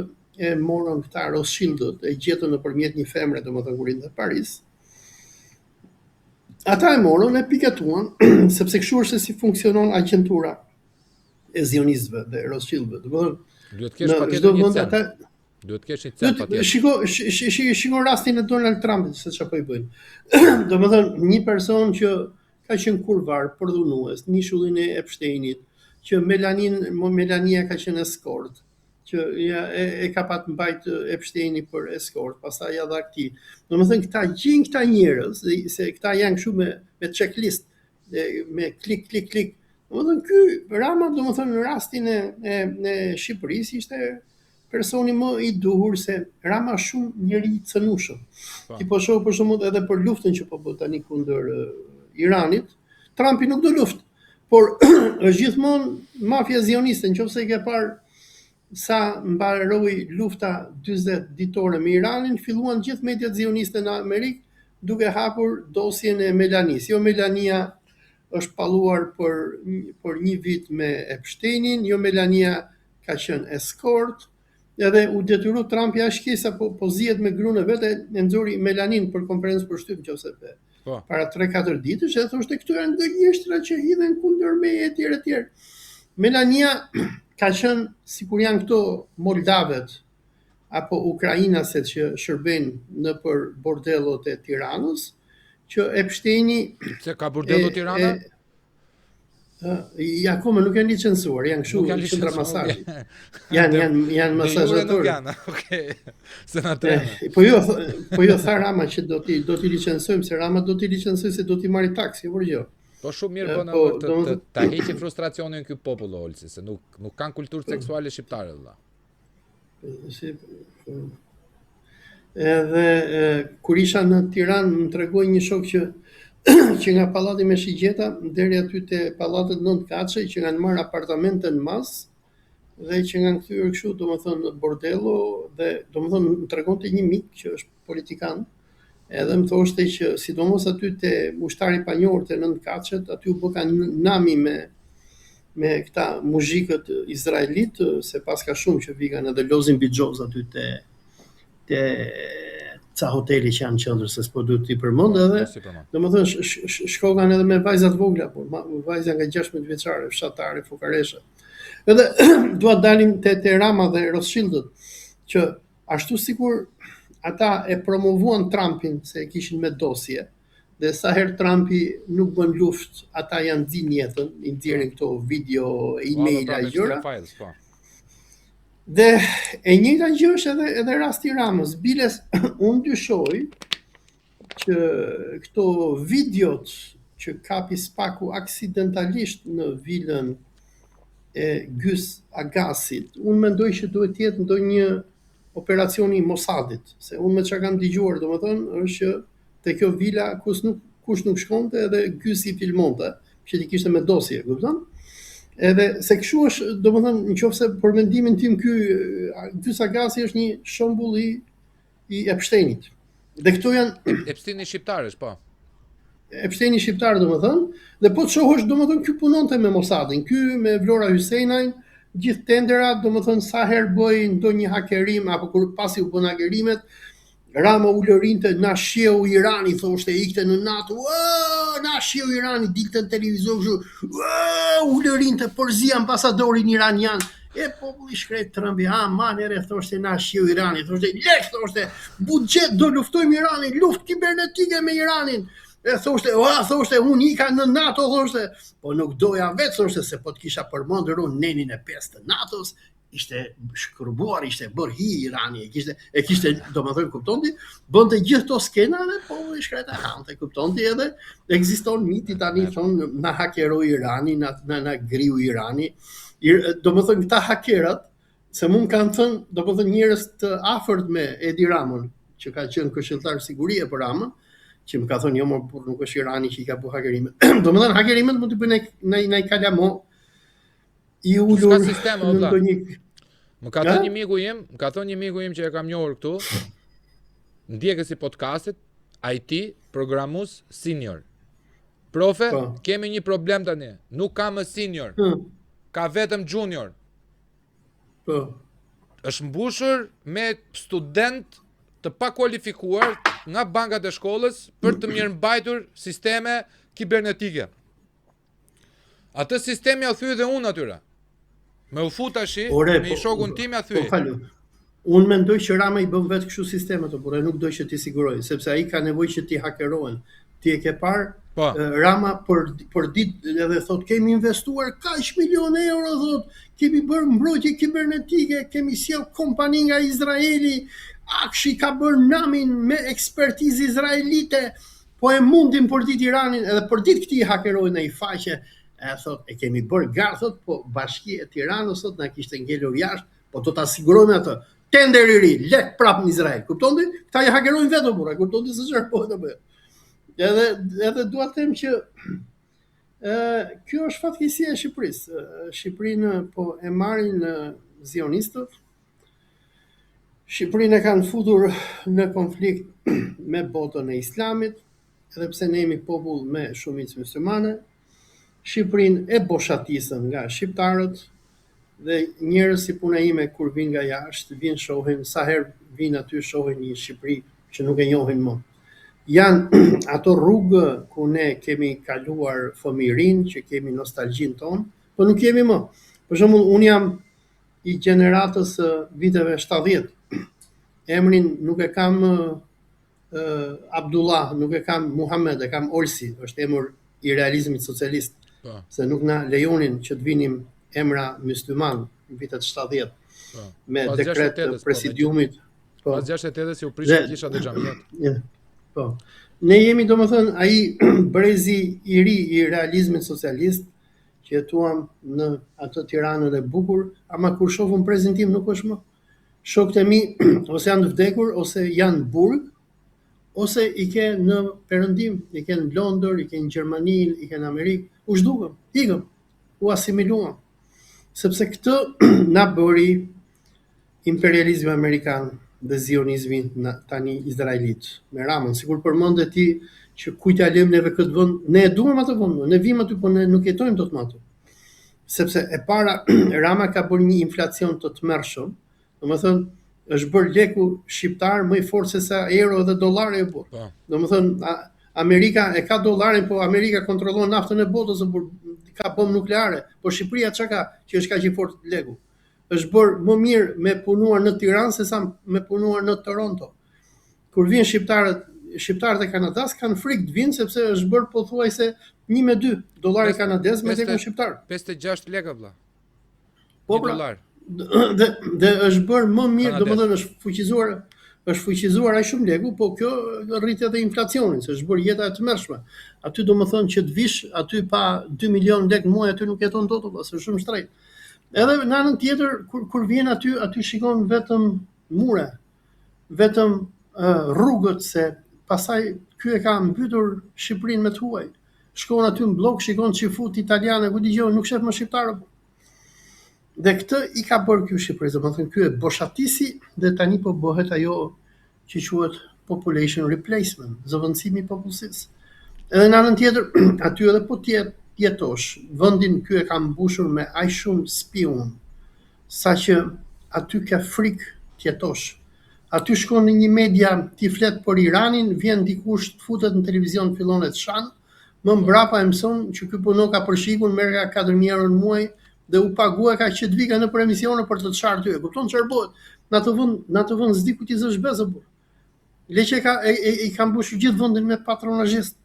e morën këta Rothschildët, e gjetën nëpërmjet një femre, domethënë kur ishte në Paris. Ata e morën, e pikatuan, sepse kështu është se si funksionon agjentura e zionistëve dhe Rothschildëve. Duhet të kesh paketën një cent. Duhet të kesh një cent patjetër. Shiko rastin e Donald Trumpit, se çfarë po i bëjnë. Domethënë një person që ka qenë kurvar, përdhunues, nishullin e Epsteinit, që Melania ka qenë eskort, që e ka pat mbajt Epsteini për eskort, pastaj ja dha këtij. Domethënë këta njerëz, se këta janë kështu me checklist, me klik. Domethënë ky Rama, domethënë në rastin e Shqipërisë ishte personi më i duhur, se Rama shumë njeri i cënushëm. Ti po shoh për shembull edhe për luftën që po bë tani kundër Iranit, Trumpi nuk do luftë, por është gjithmonë mafia zioniste, nëse e ke parë sa mbaroi lufta 40 ditore me Iranin, filluan gjithë mediat zioniste në Amerikë duke hapur dosjen e Melanis. Jo Melania është palluar për një vit me Epsteinin, jo Melania ka qenë eskort, edhe u detyru Trumpi ashkesa po zihet me gruan e vet, e nxori Melanin për konferencë për shtyp nëse Po. para 3-4 ditësh, e thoshte këto janë gënjeshtra që hidhen kundër meje etj. Melania ka qenë sikur janë këto Moldavet apo Ukrainaset që shërbejnë në për bordellot e Tiranës, që Epsteini Se ka burdello Tirana? akoma nuk janë licencuar, janë kështu Nuk janë qendra licencuar, masazhi. Janë masazhatorë. Janë, okay. Se na trenë. Po jo tha Rama që do t'i licencojmë, se Rama do t'i licencojë se do t'i marri taksi, por jo. Po shumë mirë bën Po, të ta heqë frustracionin ky popull Olsi, se nuk kanë kulturë seksuale shqiptare vëlla. Edhe kur isha në Tiranë më tregoi një shok që nga pallati me shigjeta deri aty te pallatet 9 kaçe që kanë marrë apartamente në mas dhe që kanë kthyer kështu domethënë bordello dhe domethënë më tregonte një mik që është politikan. Edhe më thoshte që sidomos aty te ushtari panjor te 9 kaçet aty u bë nami me këta muzhikët izraelit, se pas ka shumë që vikan edhe lozin bixhoz aty te ca hoteli që janë qendër, se s'po duhet t'i përmend edhe. Domethënë shkokan edhe me vajzat vogla, po vajza nga 16 vjeçare, fshatare, fukareshe. Edhe dua dalim te Rama dhe Rothschildët, që ashtu sikur ata e promovuan Trumpin se e kishin me dosje, dhe sa herë Trumpi nuk bën luftë, ata janë nxjerrin jetën, i nxjerrin këto video, emaila, gjëra. Dhe e njëjta gjë është edhe rasti i Ramës. Biles unë dyshoj që këto videot që kapi Spaku aksidentalisht në vilën e Gys Agasit, unë mendoj që duhet të jetë ndonjë operacioni Mossadit, se unë me çka kam dëgjuar, domethënë është që te kjo vila kush nuk shkonte edhe Gysi filmonte, që ti kishte me dosje, kupton? Edhe se kështu është, domethënë nëse për mendimin tim ky Gys Agasi është një shembull i Epsteinit. Dhe këto janë Epsteini shqiptar është, po. Epsteini shqiptar domethënë, dhe po të shohësh domethënë ky punonte me Mossadin, ky me Vlora Hyseinajn, gjithë tenderat, domethënë sa herë bëj ndonjë hakerim apo kur pasi u bën hakerimet, Rama u lërinte na shiu Irani, thoshte ikte në NATO, na shiu Irani, dilte në televizor kështu, u lërinte përzi ambasadorin iranian. E populli shkret Trumpi, manere, thoshte na shiu Irani, thoshte lek, thoshte buxhet do luftojmë Iranin, luftë kibernetike me Iranin. E thoshte, unë ika në NATO, thoshte, po nuk doja vetë, thoshte, se po të kisha përmendur unë nenin e 5 të NATO-s, ishte shkërbuar, ishte bërë hi Irani, e kishte domethënë kuptonti, bënte gjithë to skena dhe po i shkreta hante, kuptonti, edhe ekziston miti tani thonë na hakeroi Irani, na griu Irani. Domethënë këta hakerat, se mund kanë thënë, domethënë njerëz të afërt me Edi Ramën, që ka qenë këshilltar sigurie për Ramën, që më ka thënë jo, por nuk është Irani që i ka bërë hakerimet. Domethënë hakerimet mund të bëjnë në kalamo i ulur në ndonjë. Më ka thënë një miku im që e kam njohur këtu, ndjekës i podcastit, IT, programus senior. Profe, kemi një problem tani, nuk ka më senior, ka vetëm junior. Është mbushur me student të pakualifikuar nga bankat e shkollës për të mirëmbajtur sisteme kibernetike. Atë sistemi ja thyej dhe unë atyre. Me u fut tashi, me i shokun tim ja thyej. Unë mendoj që Rama i bën vetë kështu sistemet, por nuk do që ti siguroj, sepse ai ka nevojë që ti hakerohen. Ti e ke parë Rama për ditë edhe thot kemi investuar kaq milionë euro, thot, kemi bërë mbrojtje kibernetike, kemi sjell kompani nga Izraeli, Akshi ka bërë namin me ekspertizë izraelite, po e mundin për ditë Iranin, edhe për ditë këti hakerojnë ai faqe. Thot, e kemi bërë garë, thot, po Bashkia e Tiranës, thot, na kishte ngelur jashtë, po do ta sigurojmë atë. Tender i ri, lek prap në Izrael. Kuptonti? Këta i hakerojnë vetë burra, kuptonti se çfarë po të bëj. Edhe dua të them që kjo është fatkeqësia e Shqipërisë. Shqipërinë po e marrin zionistët. Shqipërinë e kanë futur në konflikt me botën e Islamit, edhe pse ne jemi popull me shumicë muslimane. Shqipërinë e boshatisën nga shqiptarët dhe njerëz si puna ime kur vinë nga jashtë, vinë shohin, sa herë vinë aty shohin një Shqipëri që nuk e njohin më. Janë ato rrugë ku ne kemi kaluar fëmijërinë, që kemi nostalgjinë tonë, po nuk kemi më. Për shembull, unë jam i gjeneratës viteve 70. Emrin nuk e kam Abdullah, nuk e kam Muhammed, e kam Olsi, është emër i realizmit socialist, se nuk na lejonin që të vinim emra myslyman në vitet 70 me Pas dekret 68-s, presidiumit. Pas 68-s si u prishën kisha dhe xhamiat. Po. Ne jemi domethënë ai brezi i ri i realizmit socialist që jetuam në atë Tiranën e bukur, ama kur shohun brezin tim nuk është më. Shokët e mi ose janë të vdekur, ose janë në burg, ose i ke në perëndim, i ke në Londër, i ke në Gjermani, i ke në Amerikë, u zhdukëm, ikëm, u asimiluam. Sepse këtë na bëri imperializmi amerikan dhe zionizmi tani izraelit me Ramën. Sikur përmende ti që kujt ja lëm neve këtë vend, ne e duam atë vend, ne vim aty, po ne nuk jetojmë dot më aty. Sepse e para Rama ka bërë një inflacion të tmerrshëm, domethënë është bërë leku shqiptar më i fortë se sa euro dhe dollari e bërë. Domethënë Amerika e ka dollarin, po Amerika kontrollon naftën e botës, ka bombë nukleare, po Shqipëria çka ka që është kaq i fortë leku? Është bërë më mirë me punuar në Tiranë se sa me punuar në Toronto. Kur vijnë shqiptarët e Kanadas kanë frikë të vinë sepse është bërë pothuajse 1-2 dollari kanadez me lekun shqiptar. 56 lekë vëlla. Po pra. Dhe është bërë më mirë, domethënë është fuqizuar aq shumë leku, po kjo rrit edhe inflacionin, se është bërë jeta e tmerrshme. Aty domethënë që të vish aty pa 2 milion lekë muaj aty nuk jeton dot, është shumë shtrejt. Edhe në anën tjetër kur vjen aty shikon vetëm mure, vetëm rrugët, se pastaj ky e ka mbytur Shqipërinë me të huaj. Shkon aty në blok, shikon çifut italiane, ku dëgjon, nuk shef më shqiptarë. Dhe këtë i ka bërë ky Shqipëri, domethënë ky e boshatisi dhe tani po bëhet ajo që quhet population replacement, zëvendësimi i popullsisë. Edhe në anën tjetër, aty edhe po jetosh, vendin ky e ka mbushur me aq shumë spion, saqë aty ka frikë të jetosh. Aty shkon në një media ti flet për Iranin, vjen dikush të futet në televizion, fillon të shan, më mbrapa e mëson që ky puno ka për shikun, merr ka 4.000 euro në muaj dhe u pagua ka që të vika në emisione për të çarë ty. E kupton çfarë bëhet? Në atë vend s'di ku ti zësh bezë apo. Leqe i ka mbushur gjithë vendin me patronazhist.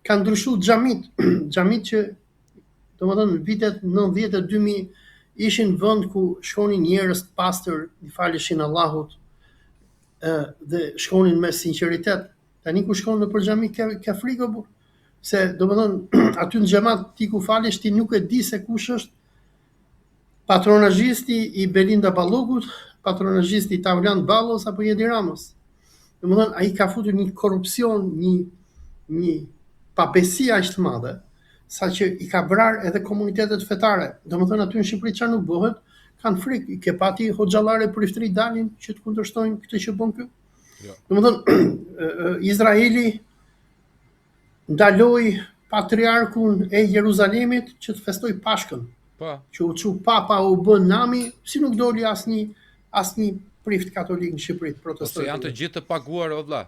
Ka ndryshuar xhamit që domethënë vitet 90 e 2000 ishin vend ku shkonin njerëz të pastër, i faleshin Allahut, dhe shkonin me sinqeritet. Tani ku shkon në për xhami ka frikë apo? Se domethënë aty në xhamat ti ku falesh ti nuk e di se kush është patronazhisti i Belinda Ballokut, patronazhisti i Taulant Ballos apo i Edi Ramës. Domethënë ai ka futur një korrupsion, një pabesi aq të madhe, saqë i ka vrarë edhe komunitetet fetare. Domethënë aty në Shqipëri çfarë nuk bëhet, kanë frikë, ke pati hoxhallare priftëri dalin që të kundërshtojnë këtë që bën ky. Domethënë Izraeli ndaloi patriarkun e Jeruzalemit që të festoj Pashkën. Që u çu papa u bën nami, si nuk doli asnjë prift katolik në Shqipëri protestoi. Ose janë të gjithë të paguar o vëlla.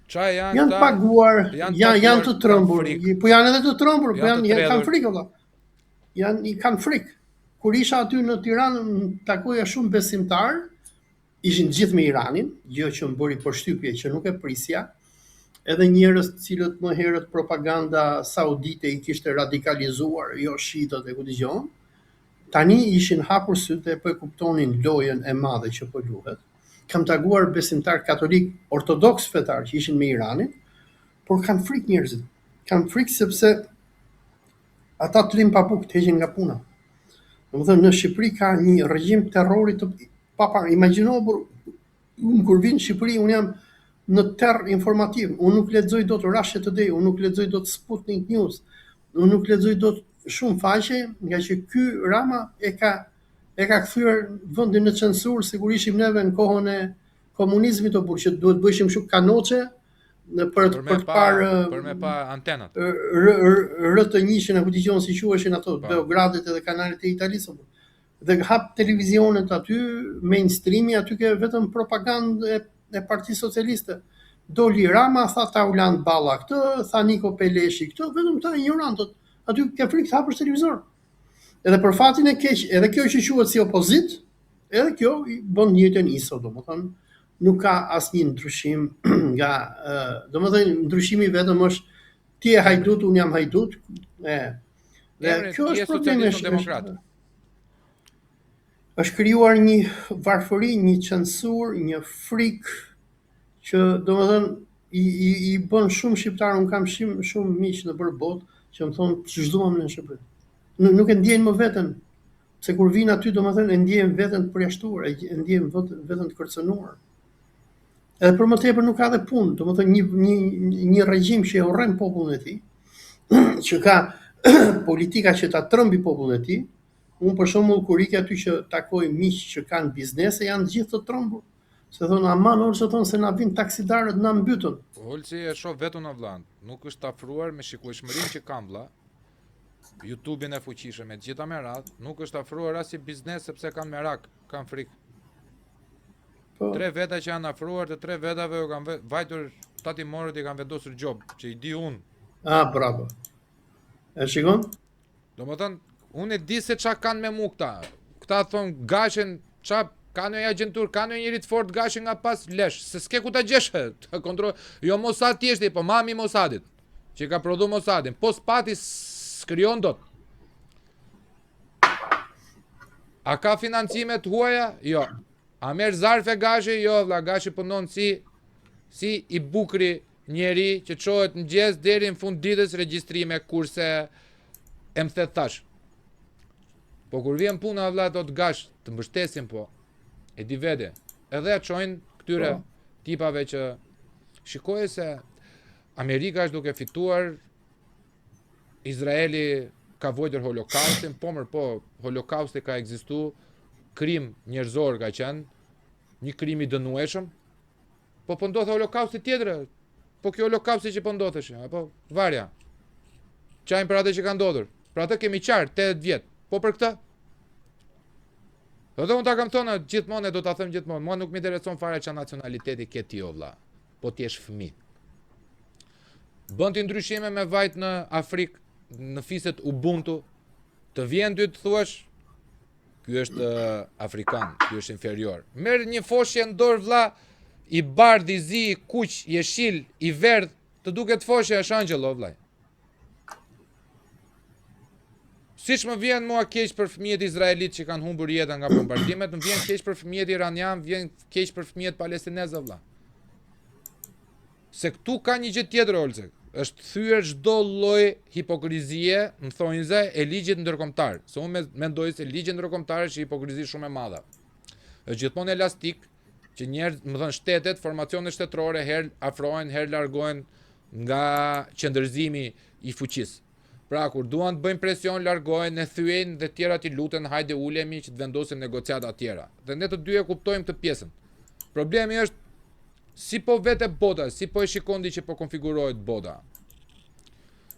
Çfarë janë? Janë të paguar, janë të trembur, po janë edhe të trembur, po janë kanë frikë vëlla. I kanë frikë. Kur isha aty në Tiranë, takoja shumë besimtar, ishin gjithë me Iranin, gjë që më bëri përshtypje që nuk e prisja. Edhe njerëz të cilët më herët propaganda saudite i kishte radikalizuar, jo shitët e ku dëgjon, tani ishin hapur sytë e po e kuptonin lojën e madhe që po luhet. Kam takuar besimtar katolik ortodoks fetar që ishin me Iranin, por kanë frikë njerëzit. Kanë frikë sepse ata të linë pa bukë, të heqin nga puna. Domethënë në Shqipëri ka një regjim terrori të imagjino kur vin në Shqipëri, unë jam në terr informativ, unë nuk lexoj dot Russia Today, unë nuk lexoj dot Sputnik News, unë nuk lexoj dot shumë faqe, nga që ky Rama e ka kthyer vendin në censurë, sikur ishim neve në kohën e komunizmit, apo që duhet bëheshim shumë kanoçe për të parë për me pa antenat. RT1-shin apo dëgjon si quheshin ato, Beogradit edhe kanalet e Italisë. Dhe hap televizionet aty, mainstreami aty ke vetëm propagandë e Partisë Socialiste. Doli Rama, tha Taulant Balla këtë, tha Niko Peleshi këtë, vetëm ta ignorantët. Aty ke frikë të hapësh televizor. Edhe për fatin e keq, edhe kjo që quhet si opozit, edhe kjo i bën njëjtën ISO, domethënë nuk ka asnjë ndryshim nga, domethënë ndryshimi vetëm është ti je hajdut, unë jam hajdut. Dhe kjo është problemi demokrat. Është krijuar një varfëri, një censur, një frikë që domethënë i bën shumë shqiptar, unë kam shumë miq nëpër botë që më thonë ç'ç'duam në Shqipëri. Nuk e ndjejnë më veten. Se kur vin aty domethënë e ndjejnë veten të përjashtuar, e ndjejnë veten të kërcënuar. Edhe për më tepër nuk ka dhe punë, domethënë një regjim që e urren popullin e tij, që ka politika që ta trëmbi popullin e tij. Unë për shembull kur ik aty që takoj miq që kanë biznese, janë të gjithë të trembur. Se thonë aman orë se thonë se na vin taksidarët na mbytën. Holci e shoh vetun o vlla, nuk është afruar me shikueshmërinë që kam vlla. YouTube-in e fuqishëm me gjitha me radh, nuk është afruar as si biznes sepse kanë merak, kanë frikë. Po. 3 veta që janë afruar, të 3 vetave u kanë vajtur tatimorët i kanë vendosur gjop, që i di unë. Bravo. E shikon? Domethënë, unë e di se qa kanë me mu këta. Këta thonë gashen, qa kanë një agentur, kanë njëri të fort gashen nga pas lesh. Se s'ke ku ta gjeshe, të kontrol. Jo Mossad tjeshti, po mami Mossadit, që ka prodhu Mossadin. Po s'pati s'kryon dot. A ka financimet huaja? Jo. A merr zarfe gashi? Jo, vlla, gashi punon si i bukri njeri që çohet në mëngjes deri në fund ditës regjistrime, kurse e më thet thash. Po kur vjen puna vlla do të gash, të mbështesin po. E di vete. Edhe e çojnë këtyre tipave që shikoj se Amerika është duke fituar, Izraeli ka vojtur holokaustin, po holokausti ka ekzistuar, krim njerëzor ka qenë, një krim i dënueshëm. Po ndodh holokausti tjetër. Po kjo holokausti që po ndodhesh, apo varja. Çajm për atë që ka ndodhur. Për atë kemi qartë 80 vjet. Po për këtë? Dhe unë ta kam thonë gjithmonë e do ta them gjithmonë, mua nuk më intereson fare çfarë nacionaliteti ke ti o vlla, po ti je fëmijë. Bën ti ndryshime me vajt në Afrikë, në fiset Ubuntu, të vjen ty të thuash, ky është afrikan, ky është inferior. Merr një foshje në dorë vlla, i bardh, i zi, i kuq, i jeshil, i verdh, të duket foshja është angjëll o vllai. Siç më vjen mua keq për fëmijët izraelit që kanë humbur jetën nga bombardimet, më vjen keq për fëmijët iranian, vjen keq për fëmijët palestinezë vlla. Se këtu ka një gjë tjetër Olcek, është thyer çdo lloj hipokrizie, më thonjze, e ligjit ndërkombëtar. Se unë mendoj se ligji ndërkombëtar është hipokrizi shumë e madhe. Është gjithmonë elastik që njerëz, më thon shtetet, formacionet shtetërore herë afrohen, herë largohen nga qëndërzimi i fuqisë. Pra, kur duan të bëjnë presion, largohen, e thyen dhe tjerat i luten, hajde ulemi që të vendosim negociata tjera. Dhe ne të dy e kuptojmë këtë pjesën. Problemi është si po vete bota, si po e shikondi që po konfigurohet bota.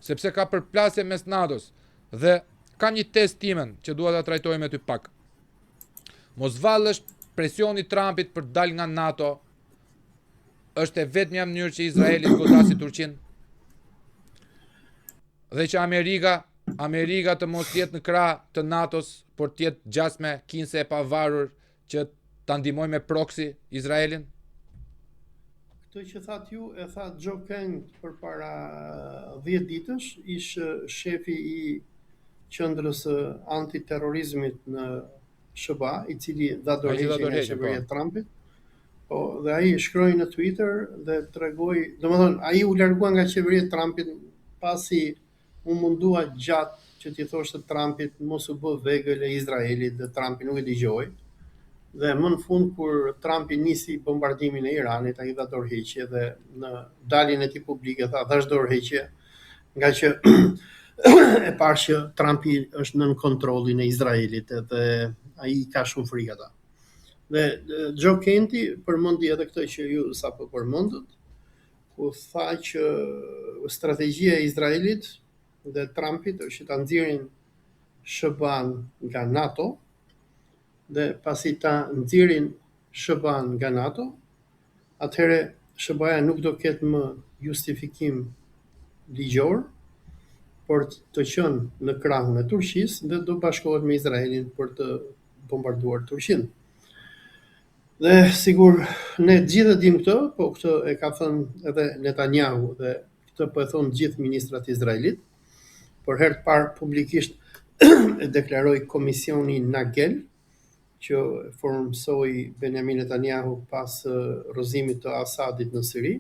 Sepse ka përplasje mes NATO-s dhe ka një test timen që dua ta trajtoj me ty pak. Mos vallësh presioni Trumpit për të dalë nga NATO është e vetmja mënyrë që Izraeli të godasi Turqinë. Dhe që Amerika të mos jetë në krah të NATO-s, por të jetë gjasme kinse e pavarur që ta ndihmoj me proxy Izraelin? Këtë që thatë ju, e tha Joe Kent përpara 10 ditësh, ishte shefi i qendrës antiterrorizmit në SBA, i cili dha dorëheqje nga qeveria e Trumpit. Po, dhe ai shkroi në Twitter dhe tregoi, domethënë ai u largua nga qeveria e Trumpit pasi u mundua gjatë që t'i thoshte Trumpit mos u bë vegël e Izraelit dhe Trumpi nuk e dëgjoi. Dhe më në fund kur Trumpi nisi bombardimin e Iranit, ai dha dorëheqje dhe në daljen e tij publike tha dhash dorëheqje, nga që e parë që Trumpi është nën kontrollin e Izraelit dhe ai ka shumë frikë ata. Dhe Joe Kenti përmendi edhe këtë që ju sapo përmendët, ku tha që strategjia e Izraelit dhe Trumpit është që ta nxjerrin SBA-n nga NATO, dhe pasi ta nxjerrin SBA-n nga NATO, atëherë SBA-ja nuk do ketë më justifikim ligjor por të qenë në krahun e Turqisë dhe do bashkohet me Izraelin për të bombarduar Turqinë. Dhe sigur ne gjithë e dim këtë, po këtë e ka thënë edhe Netanyahu dhe këtë po e thonë gjithë ministrat e Izraelit. Për herë të parë publikisht e deklaroi komisioni Nagel, që formsoi Benjamin Netanyahu pas rrëzimit të Asadit në Siri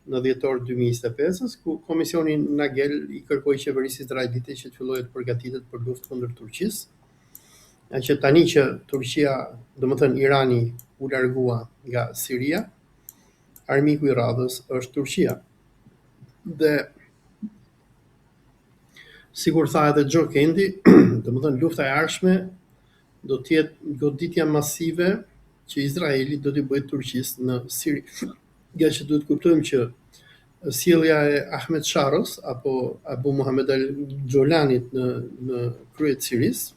në dhjetor 2025, ku komisioni Nagel i kërkoi qeverisë izraelite që të fillojë të përgatitet për luftë kundër Turqisë. Që tani që Turqia, domethënë Irani u largua nga Siria, armiku i radhës është Turqia. Dhe sigur tha edhe Joe Kendi, domethënë lufta e ardhshme do të jetë goditja masive që Izraeli do t'i bëjë Turqisë në Siri. Nga që duhet kuptojmë që sjellja e Ahmed Sharës apo Abu Muhammed al-Gjolanit në krye të Sirisë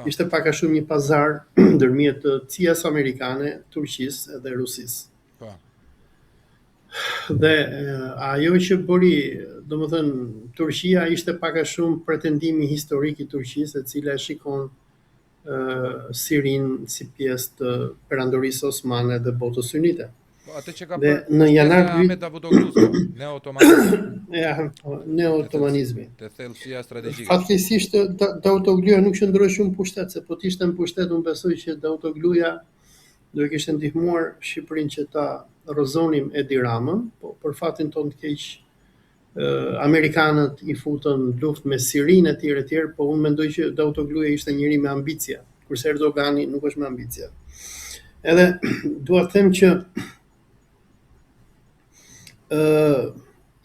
ishte pak a shumë një pazar ndërmjet CIA-s amerikane, Turqisë dhe Rusisë. Po. Dhe ajo që bëri, domethënë Turqia ishte pak a shumë pretendimi historik i Turqisë, e cila e shikon Sirin si pjesë të perandorisë osmane dhe botës sunite. Po atë që ka Dhe në janar Ahmet Davutoglu, neo-otomanizmi. Neo-otomanizmi. Të thellësia strategjike. Fatkeqësisht Davutogluja nuk qëndroi shumë pushtet, se po të ishte në pushtet unë besoj që Davutogluja do e kishte ndihmuar Shqipërinë që ta rrëzonim Edi Ramën, po për fatin tonë të keq amerikanët i futën luftë me Sirinë e tjerë, po unë mendoj që Davutogluja ishte njëri me ambicia, kurse Erdogani nuk është me ambicia. Edhe dua të them që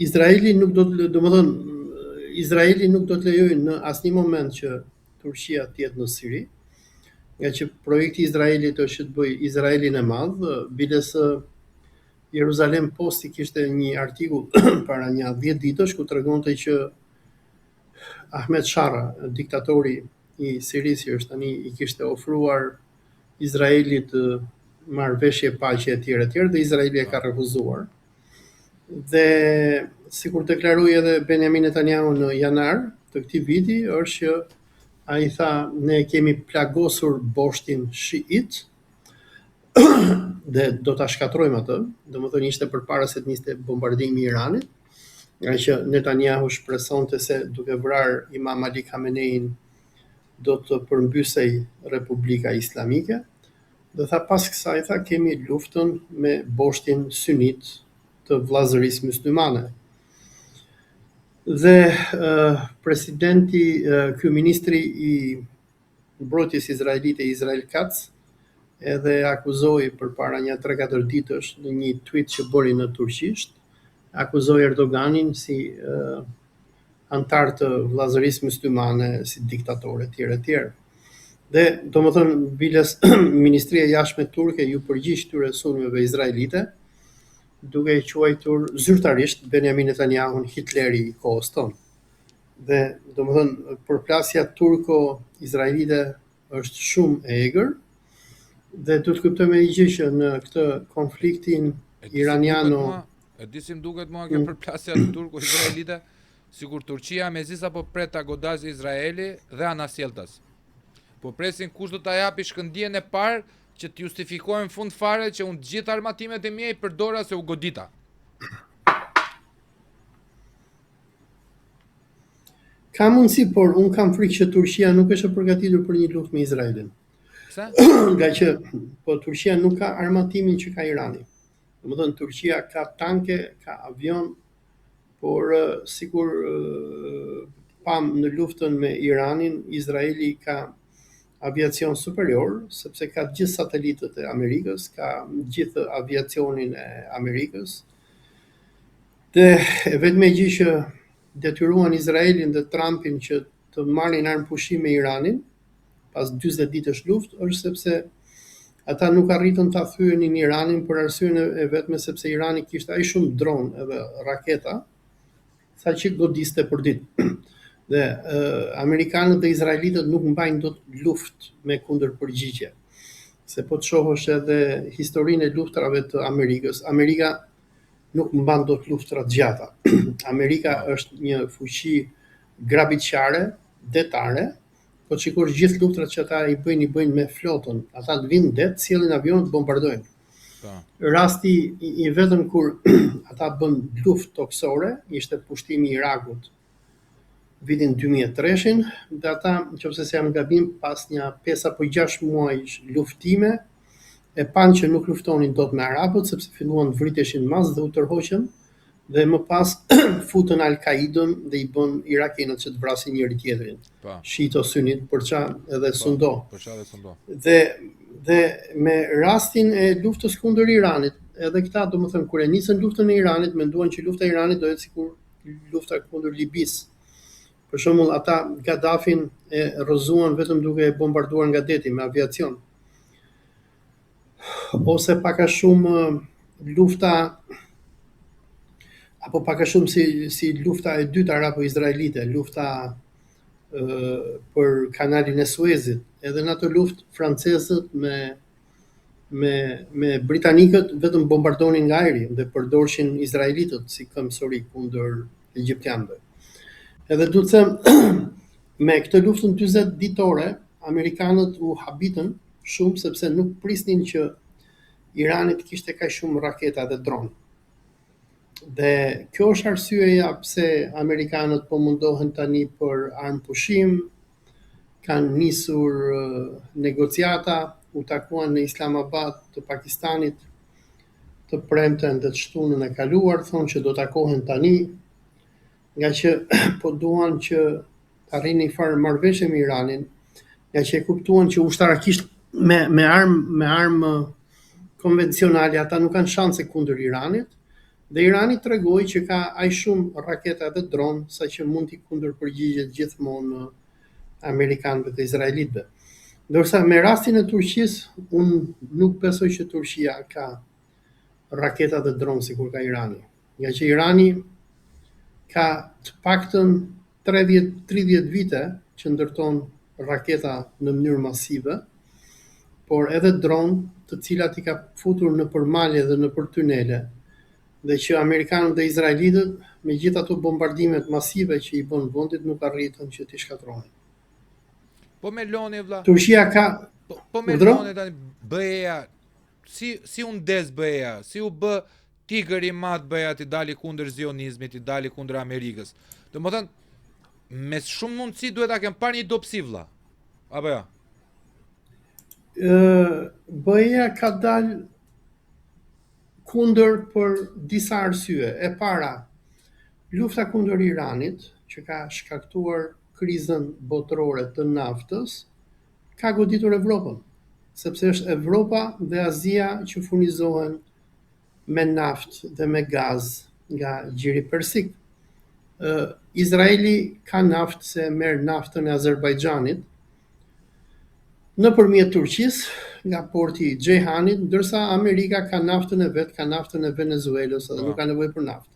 Izraeli nuk do të, domethënë Izraeli nuk do të lejojë në asnjë moment që Turqia të jetë në Siri, nga që projekti i Izraelit është që të bëjë Izraelin e madh, biles Jeruzalem Posti kishte një artikull para një 10 ditësh ku tregonte që Ahmed Shara, diktatori i Sirisë, është tani i kishte ofruar Izraelit marrëveshje paqe e tjerë dhe Izraeli e ka refuzuar. Dhe sikur deklaroi edhe Benjamin Netanyahu në janar të këtij viti, është që ai tha ne kemi plagosur boshtin shiit dhe do ta shkatrojmë atë. Domethënë ishte përpara se të niste bombardimi i Iranit, nga që Netanyahu shpresonte se duke vrarë Imam Ali Khamenein do të përmbysej Republika Islamike. Dhe tha pas kësaj tha kemi luftën me boshtin sunit të vllazërisë myslimane. Dhe presidenti, ky ministri i mbrojtjes izraelite Israel Katz edhe akuzoi përpara një 3-4 ditësh në një tweet që bëri në turqisht, akuzoi Erdoganin si antar të vllazërisë myslimane, si diktator e tjerë. Dhe domethënë biles Ministria e Jashtme turke ju përgjigj këtyre sulmeve izraelite, duke i quajtur zyrtarisht Benjamin Netanyahun Hitleri i kohës tonë. Dhe domethënë përplasja turko-izraelite është shumë e egër dhe duhet të kuptojmë një gjë që në këtë konfliktin iraniano e di si më duket mua kjo përplasja turko-izraelite, sikur Turqia mezisa po pret ta godasë Izraeli dhe anasjelltas. Po presin kush do ta japi shkëndijën e parë që të justifikohen fund fare që unë gjithë armatimet e mia i përdora se u godita. Ka mundësi, por unë kam frikë që Turqia nuk është e përgatitur për një luftë me Izraelin. Pse? Nga që po Turqia nuk ka armatimin që ka Irani. Domethënë Turqia ka tanke, ka avion, por sikur pam në luftën me Iranin, Izraeli ka aviacion superior, sepse ka gjithë satelitët e Amerikës, ka gjithë aviacionin e Amerikës. Dhe vetëm gjë që detyruan Izraelin dhe Trumpin që të marrin armë pushim me Iranin pas 40 ditësh luftë është sepse ata nuk arritën ta thyenin Iranin për arsyeën e vetme sepse Irani kishte aq shumë dron edhe raketa sa që godiste për ditë. Dhe amerikanët dhe izraelitët nuk mbajnë dot luftë me kundërpërgjigje. Se po të shohësh edhe historinë e luftrave të Amerikës, Amerika nuk mban dot luftra të gjata. Amerika është një fuqi grabitqare, detare, po shikosh gjithë luftrat që ata i bëjnë me flotën. Ata të vinë det, sjellin avionët, bombardojnë. Po. Rasti i vetëm kur ata bën luftë toksore ishte pushtimi i Irakut vitin 2003-shin, dhe ata, nëse jam gabim, pas një 5 apo 6 muajsh luftime, e panë që nuk luftonin dot me arabët, sepse filluan të vriteshin mas dhe u tërhoqën, dhe më pas futën Al-Qaidën dhe i bën irakinët që të vrasin njëri tjetrin. Po. Shito synit për ça edhe sundo. Për çfarë sundo? Dhe me rastin e luftës kundër Iranit, edhe këta domethënë kur e nisën luftën e Iranit, menduan që lufta e Iranit do jetë sikur lufta kundër Libisë. Për shembull, ata Gaddafin e rrëzuan vetëm duke e bombarduar nga deti me aviacion. Ose pak a shumë lufta apo pak a shumë si lufta e dytë arabo-izraelite, lufta për kanalin e Suezit. Edhe në atë luftë francezët me britanikët vetëm bombardonin nga ajri dhe përdorshin izraelitët si këmbësori kundër egjiptianëve. Edhe du të them, me këtë luftën 40 ditore, amerikanët u habitën shumë sepse nuk prisnin që Irani të kishte kaq shumë raketa dhe dron. Dhe kjo është arsyeja pse amerikanët po mundohen tani për armë pushim, kanë nisur negociata, u takuan në Islamabad të Pakistanit të premten dhe të shtunën e kaluar, thonë që do takohen tani, nga që po duan që të arrini farë marrëveshje me Iranin, nga që e kuptuan që ushtarakisht me armë konvencionale ata nuk kanë shanse kundër Iranit, dhe Irani tregoi që ka aq shumë raketa dhe dron sa që mund t'i kundërpërgjigjet gjithmonë amerikanëve dhe izraelitëve. Ndërsa me rastin e Turqisë, unë nuk besoj që Turqia ka raketa dhe dron sikur ka Irani. Nga që Irani ka të paktën 30 vite që ndërton raketa në mënyrë masive, por edhe dron të cilat i ka futur në përmalje dhe në për tunele, dhe që amerikanët dhe izraelitët me gjithë ato bombardimet masive që i bën vendit nuk arritën që t'i shkatrohen. Po me loni vlla. Turqia ka Po me loni tani BE-ja si u ndes BE-ja, si u bë tigër i madh BE-ja ti dali kundër zionizmit, ti dali kundër Amerikës. Domethënë me shumë mundësi duhet ta kem parë një dopsi vlla. Apo jo? BE-ja ka dalë kundër për disa arsye. E para, lufta kundër Iranit, që ka shkaktuar krizën botërore të naftës, ka goditur Evropën, sepse është Evropa dhe Azia që furnizohen me naftë dhe me gaz nga Gjiri Persik. Izraeli ka naftë se merr naftën e Azerbajxhanit nëpërmjet Turqisë nga porti i Xhehanit, ndërsa Amerika ka naftën e vet, ka naftën e Venezuelës dhe nuk ka nevojë për naftë.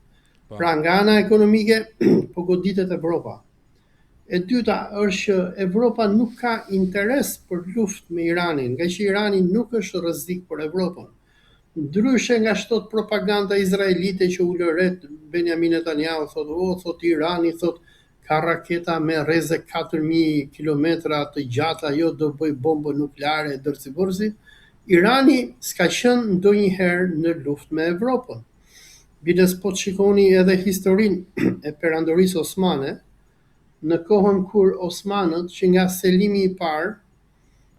Pra nga ana ekonomike po goditet Evropa. E dyta është që Evropa nuk ka interes për luftë me Iranin, nga që Irani nuk është rrezik për Evropën. Ndryshe nga shtot propaganda izraelite që u lëret Benjamin Netanyahu, thot Irani, thot ka raketa me rreze 4000 kilometra të gjata, jo do bëj bombë nukleare dërcibërzi. Irani s'ka qenë ndonjëherë në luftë me Evropën. Bides po të shikoni edhe historinë e perandorisë osmane, në kohën kur osmanët që nga Selimi i parë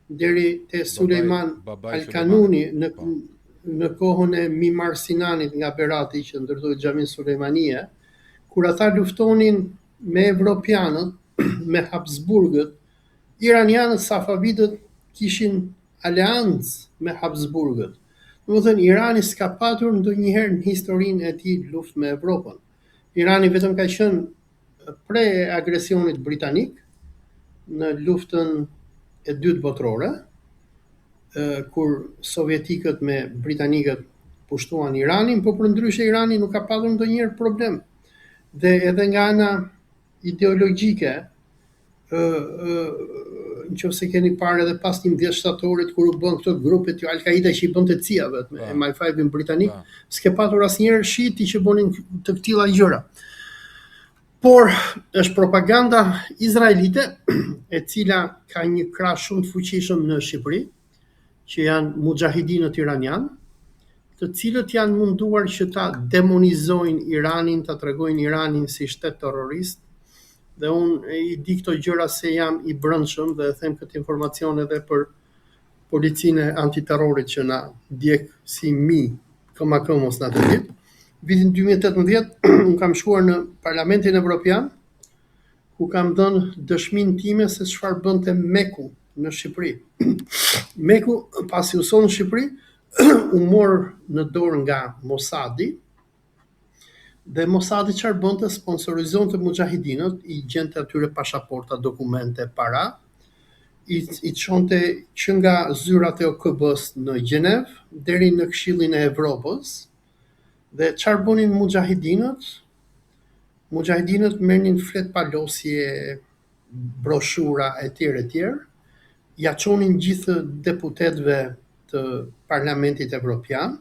deri te Sulejman Al-Kanuni në kohën e Mimar Sinanit nga Berati që ndërtoi xhamin Sulejmanie, kur ata luftonin me evropianët, me Habsburgët, iranianët safavitët kishin aleancë me Habsburgët. Domethënë Irani s'ka patur ndonjëherë në historinë e tij luftë me Evropën. Irani vetëm ka qenë pre agresionit britanik në luftën e dytë botërore, kur sovjetikët me britanikët pushtuan Iranin, po përndryshe Irani nuk ka patur ndonjëherë problem. Dhe edhe nga ana ideologjike, nëse keni parë edhe pas 11 shtatorit kur u bën këto grupet Al-Qaida që i bënte CIA vetëm me MI5-in britanik, s'ke patur asnjëherë shiti që bënin të këtilla gjëra. Por është propaganda izraelite e cila ka një krah shumë të fuqishëm në Shqipëri, që janë mujahidinët iranian, të cilët janë munduar që ta demonizojnë Iranin, ta tregojnë Iranin si shtet terrorist. Dhe unë i di këto gjëra se jam i brendshëm dhe them këtë informacion edhe për policinë antiterrorit që na djeg si këmakëmos në atë ditë. Vitin 2018 unë kam shkuar në Parlamentin Evropian, ku kam dhënë dëshminë time se çfarë bënte Meku në Shqipëri. Meku pasi u sonë në Shqipëri, u mor në dorë nga Mossadi, dhe Mossadi çfarë bënte, sponsorizonte mujahidinët, i gjente atyre pasaporta, dokumente, para, i çonte që nga zyrat e OKB-s në Gjenev deri në Këshillin e Evropës. Dhe çfarë bënin mujahidinët? Mujahidinët merrnin flet palosje, broshura etj. Ja çonin gjithë deputetëve të Parlamentit Evropian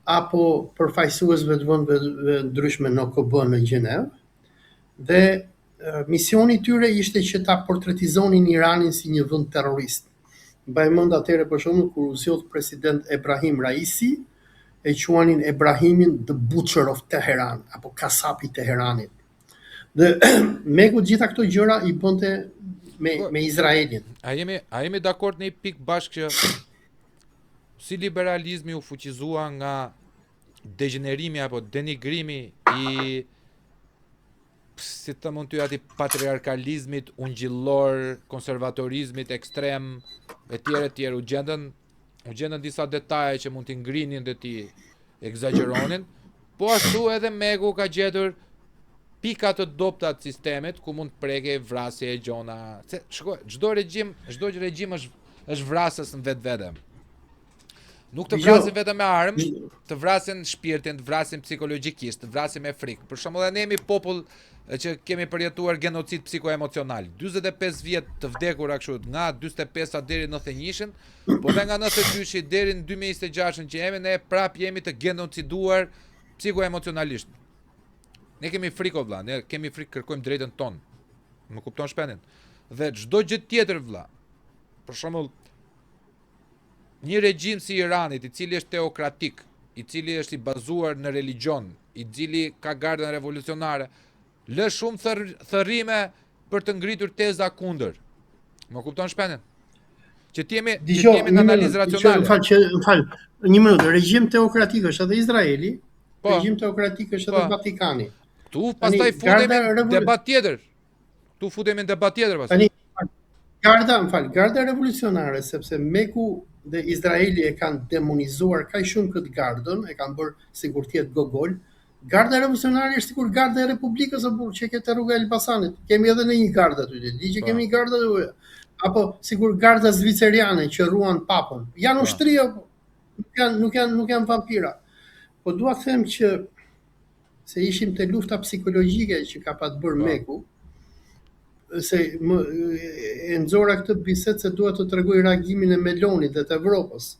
apo përfaqësuesve të vendeve ndryshme në OKB në Gjenev, dhe misioni i tyre ishte që ta portretizonin Iranin si një vend terrorist. Mbaj mend atëherë për shembull kur u zgjodh president Ebrahim Raisi, e quanin Ebrahimin the Butcher of Teheran apo kasapi i Teheranit. Dhe Meku gjitha këto gjëra i bënte me Izraelin. A jemi dakord në një pikë bashkë që si liberalizmi u fuqizua nga degenerimi apo denigrimi i, si të mund të ati, patriarkalizmit ungjillor, konservatorizmit ekstrem etj. U gjendën disa detaje që mund t'i ngrinin dhe t'i egzageronin, po ashtu edhe Meku ka gjetur pika të dobta të sistemet ku mund të preke vrasje e gjona. Çdo regjim është vrasës në vetvete. Nuk të vrasin vetëm me armë, të vrasin shpirtin, të vrasin psikologjikisht, të vrasin me frikë. Për shembull, ne jemi popull që kemi përjetuar genocid psikoemocional. 45 vjet të vdekur kështu, nga 45 deri në 91, po dhe nga 92 deri në 2026 që jemi, ne prap jemi të genociduar psikoemocionalisht. Ne kemi frikë o vlla, ne kemi frikë, kërkojmë drejtën tonë. Më kupton shpenin? Dhe çdo gjë tjetër vlla. Për shembull, një regjim si Iranit, i cili është teokratik, i cili është i bazuar në religjon, i cili ka gardën revolucionare, lë shumë thërrime për të ngritur teza kundër. Më kupton shpenin? Që t'jemi në analizë racionale. M'fal, një minutë, regjim teokratik është edhe Izraeli, regjim teokratik është edhe Vatikani. Tu pastaj futemi debat tjetër. Pastaj. Garda revolucionare, sepse Meku dhe Izraeli e kanë demonizuar kaq shumë këtë gardën, e kanë bërë sikur të jetë gogol. Garda revolucionare është sikur garda e Republikës që ke te rruga Elbasanit. Kemi edhe në një gardë aty, di që kemi garda apo sikur garda zviceriane që ruan papën. Janë ushtri apo nuk janë vampira. Po dua të them që se ishim te lufta psikologjike që ka pa të bërë Meku, se e nxora këtë bisedë se dua të tregoj reagimin e Melonit dhe të Evropës.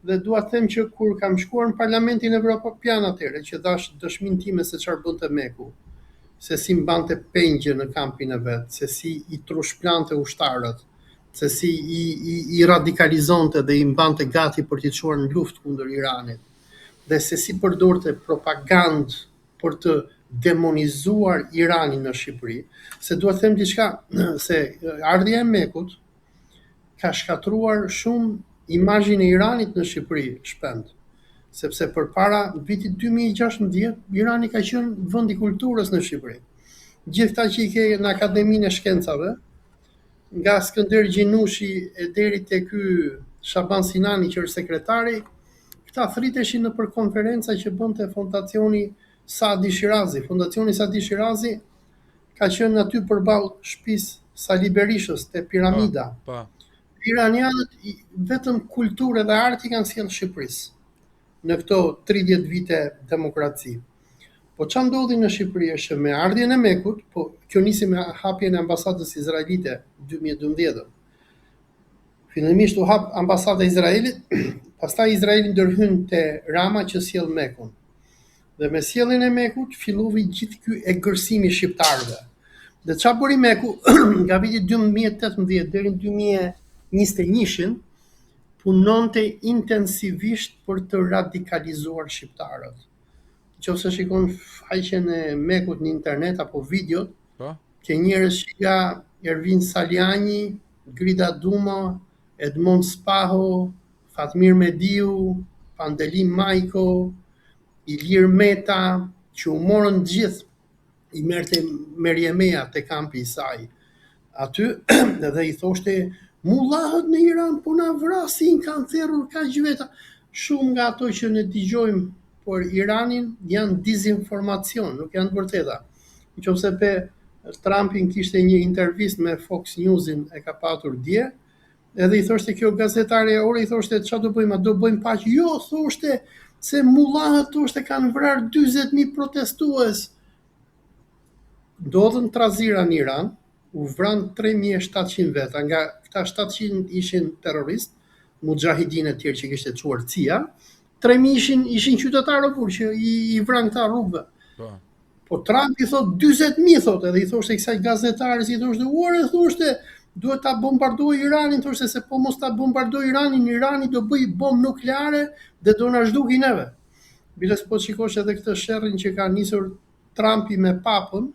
Dhe dua të them që kur kam shkuar në Parlamentin Evropian atëherë, që dash dëshminë time se çfarë bënte Meku, se si mbante pengje në kampin e vet, se si i trushplante ushtarët, se si i radikalizonte dhe i mbante gati për t'i çuar në luftë kundër Iranit, dhe se si përdorte propagandë për të demonizuar Iranin në Shqipëri, se dua të them diçka, se ardhja e Mekut ka shkatruar shumë imazhin e Iranit në Shqipëri shpend, sepse përpara vitit 2016 Irani ka qenë vend i kulturës në Shqipëri. Gjithë ata që i ke në Akademinë e Shkencave, nga Skënder Gjinushi e deri te ky Shaban Sinani që është sekretari, këta thriteshin në për konferenca që bënte Fondacioni Sadi Shirazi. Fondacioni Sadi Shirazi ka qenë aty përballë shtëpisë Sali Berishës te Piramida. Iranianët vetëm kulturë dhe arti kanë sjellë Shqipërisë në këto 30 vite demokraci. Po ç'a ndodhi në Shqipëri është që me ardhjen e Mekut, po kjo nisi me hapjen e ambasadës izraelite 2012. Fillimisht u hap ambasada e Izraelit, pastaj Izraeli ndërhyn te Rama që sjell Mekun. Dhe me sjelljen e Mekut filloi gjithë ky egërsimi shqiptarëve. Dhe ç'a bëri Meku nga viti 2018 deri në 2021 punonte intensivisht për të radikalizuar shqiptarët. Nëse shikon faqen e Mekut në internet apo videot, Po. ke njerëz që nga Ervin Saliani, Grida Duma, Edmond Spaho, Fatmir Mediu, Pandelim Majko, Ilir Meta, që u morën gjithë, i merrte Meriemea te kampi i saj. Aty dhe i thoshte mullahët në Iran po na vrasin, kanë therrur kaq veta. Shumë nga ato që ne dëgjojmë për Iranin janë dizinformacion, nuk janë vërteta. Nëse pe Trumpin kishte një intervistë me Fox Newsin, e ka patur dje, edhe i thoshte kjo gazetare ore, i thoshte ç'a do bëjmë, do bëjmë paqe. Jo, thoshte se mullahët thoshte kanë vrarë 40.000 protestues. Ndodhen trazira në Iran, u vran 3.700 veta, nga këta 700 ishin terroristë, mujahidin e tjerë që kishte çuar CIA, 3.000 ishin qytetarë kur që i vran këta rrugëve. Po. Po Trump i thot 40.000 thot, edhe i thoshte kësaj gazetarës, i thoshte, ore, thoshte, duhet ta bombardoj Iranin, thoshte se po mos ta bombardoj Iranin, Irani do bëj bombë nukleare dhe do na zhduki neve. Biles po shikosh edhe këtë sherrin që ka nisur Trumpi me papën,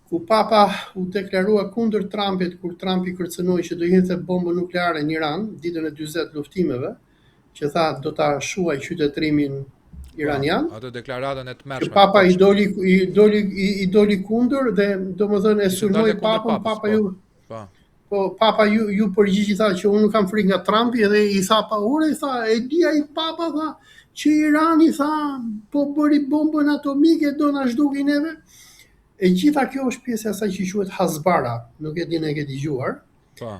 ku papa u deklarua kundër Trumpit kur Trumpi kërcënoi që do hinte bombën nukleare në Iran ditën e 40 luftimeve, që tha do ta shuaj qytetrimin iranian. Ato deklaratën e tmerrshme. Papa i doli kundër dhe domethënë e sulmoi papën, papa ju po papa ju përgjigji tha që unë nuk kam frikë nga Trumpi, edhe i tha pa ure, i tha e dia i papa tha që Irani tha po bëri bombën atomike do na zhduki neve. E gjitha kjo është pjesë e asaj që quhet Hasbara, nuk e di ne ke dëgjuar. Po.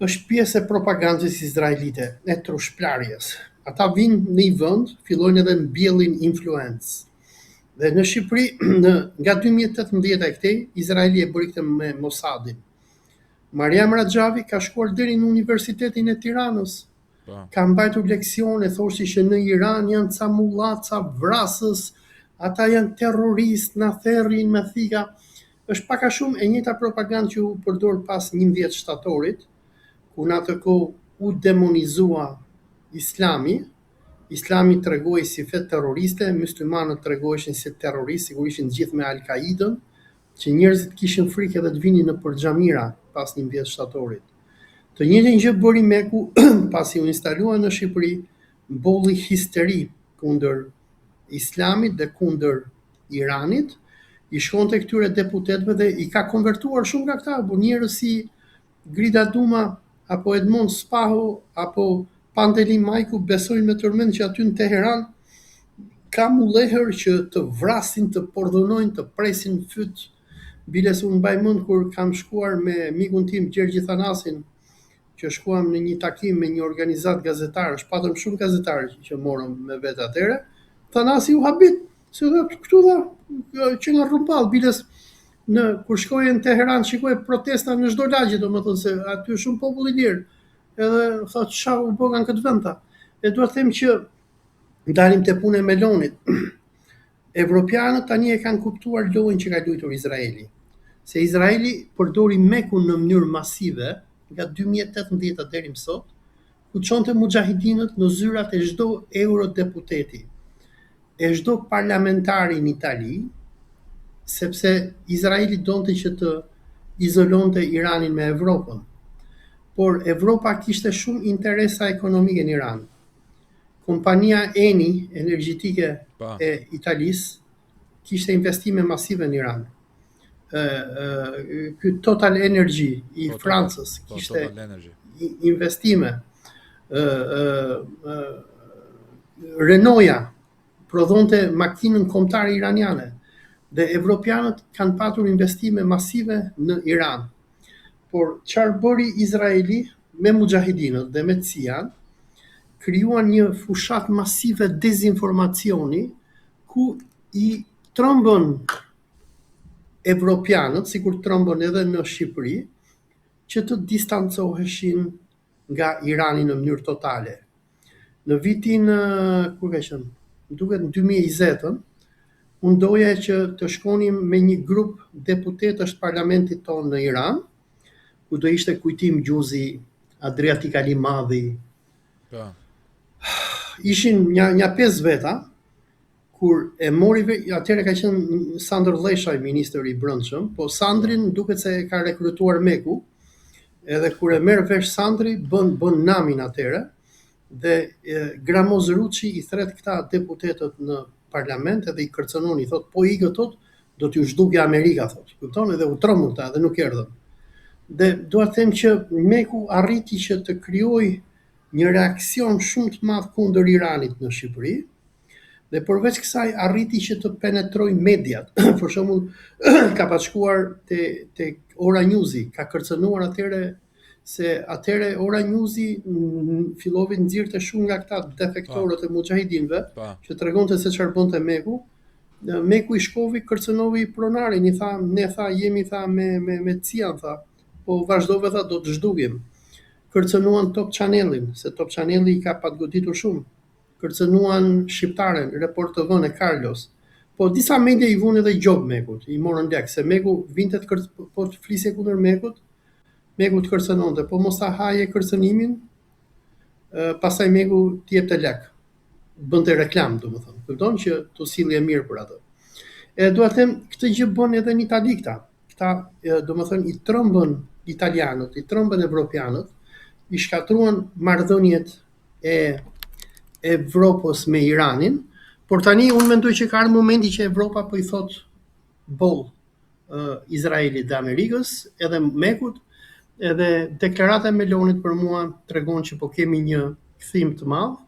Është pjesë e propagandës izraelite, e trushplarjes. Ata vinë në një vend, fillojnë edhe mbjellin influencë. Dhe në Shqipëri, nga 2018 e këtej, Izraeli e bëri këtë me Mossadin. Mariam Raxhavi ka shkuar deri në Universitetin e Tiranës. Po. Ka mbajtur leksione, thoshte që në Iran janë ca mullat, ca vrasës, ata janë terroristë, na therrin me thika. Është pak a shumë e njëjta propagandë që u përdor pas 11 shtatorit, ku në atë kohë u demonizua Islami. Islami tregoi si fe terroriste, myslimanët tregoheshin si terroristë, sigurisht gjithë me Al-Qaidën, që njerëzit kishin frikë edhe të vinin në xhamira pas 11 shtatorit. Të njëjtën gjë bëri Meku pasi u instalua në Shqipëri, mbolli histeri kundër Islamit dhe kundër Iranit, i shkonte këtyre deputetëve dhe i ka konvertuar shumë nga këta, por njerëz si Grida Duma apo Edmond Spaho apo Pandelim Majku besojnë me tërmend që aty në Teheran ka mulleher që të vrasin, të pordonojnë, të presin fyt. Biles unë mbaj mend kur kam shkuar me mikun tim Gjergj Thanasin, që shkuam në një takim me një organizat gazetarësh, patëm shumë gazetarë që morëm me vetë atëre. Thanasi u habit, se dhe këtu dha, që nga rrumball, biles kur shkojë në Teheran, shikoj protesta në çdo lagje, domethënë se aty është shumë popull i lirë. Edhe thotë ç'a u bë në këtë vend ta. E duhet të them që ndalim te puna e melonit. Evropianët tani e kanë kuptuar lojën që ka luajtur Izraeli. Se Izraeli përdori Mekun në mënyrë masive nga 2018 deri më sot, ku çonte mujahidinët në zyrat e çdo eurodeputeti, e çdo parlamentari në Itali, sepse Izraeli donte që të izolonte Iranin me Evropën. Por Evropa kishte shumë interesa ekonomike në Iran. Kompania Eni, energjetike e Italisë, kishte investime masive në Iran. Ky Total Energy i Francës kishte investime. Renault-ja prodhonte makinën kombëtare iraniane dhe evropianët kanë patur investime masive në Iran. por çfarë bëri Izraeli me mujahidinët dhe me CIA, krijuan një fushat masive dezinformacioni ku i trombën evropianët, sikur trombën edhe në Shqipëri, që të distancoheshin nga Irani në mënyrë totale. Në vitin, kur ka qenë, duket në 2020-ën, unë doja që të shkonim me një grup deputetësh të parlamentit tonë në Iran, ku do ishte Kujtim Gjuzi, Adriatik Ali Madhi, Po. ishin një 5 veta, kur e mori, atëherë ka qenë Sandër Leshaj, ministri i brendshëm, po Sandrin duket se ka rekrutuar Meku, edhe kur e merr vesh Sandri, bën namin atëherë, dhe Gramoz Ruçi i thret këta deputetët në parlament edhe i kërcënon, i thot, po ikët thot, do t'ju zhdukja Amerika, thot. Kupton? Edhe u trombën ta dhe nuk erdhën. Dhe dua të them që Meku arriti që të krijojë një reaksion shumë të madh kundër Iranit në Shqipëri, dhe përveç kësaj arriti që të penetrojë mediat. Për shembull, ka bashkuar te Ora Newsi, ka kërcënuar atëre se atëre Ora Newsi fillovi nxirrte shumë nga këta defektorët e mujahidinëve, që tregonte se çfarë bënte Meku. Meku i shkovi, kërcënovi pronarin, i tha, ne tha jemi tha me CIA, tha, po vazhdove tha do të zhdukim. Kërcënuan Top Channelin, se Top Channeli i ka patgoditur shumë. Kërcënuan Shqiptaren, Report TV-n e Carlos. Po disa media i vunë edhe gjop Mekut, i morën lek, se Meku vinte po të flisje kundër Mekut, Meku të kërcënonte, po mos ta haje kërcënimin, pastaj Meku t'i jepte lek. Bënte reklam, domethënë. Kupton që tu sillje mirë për atë. E dua të them, këtë gjë bën edhe në Itali këta. Këta, domethënë, i trombën italianët, i trombën evropianët, i shkatruan marrëdhëniet e Evropës me Iranin, por tani unë mendoj që ka ardhur momenti që Evropa po i thot boll Izraelit dhe Amerikës, edhe Mekut, edhe deklarata e Melonit për mua tregon që po kemi një kthim të madh.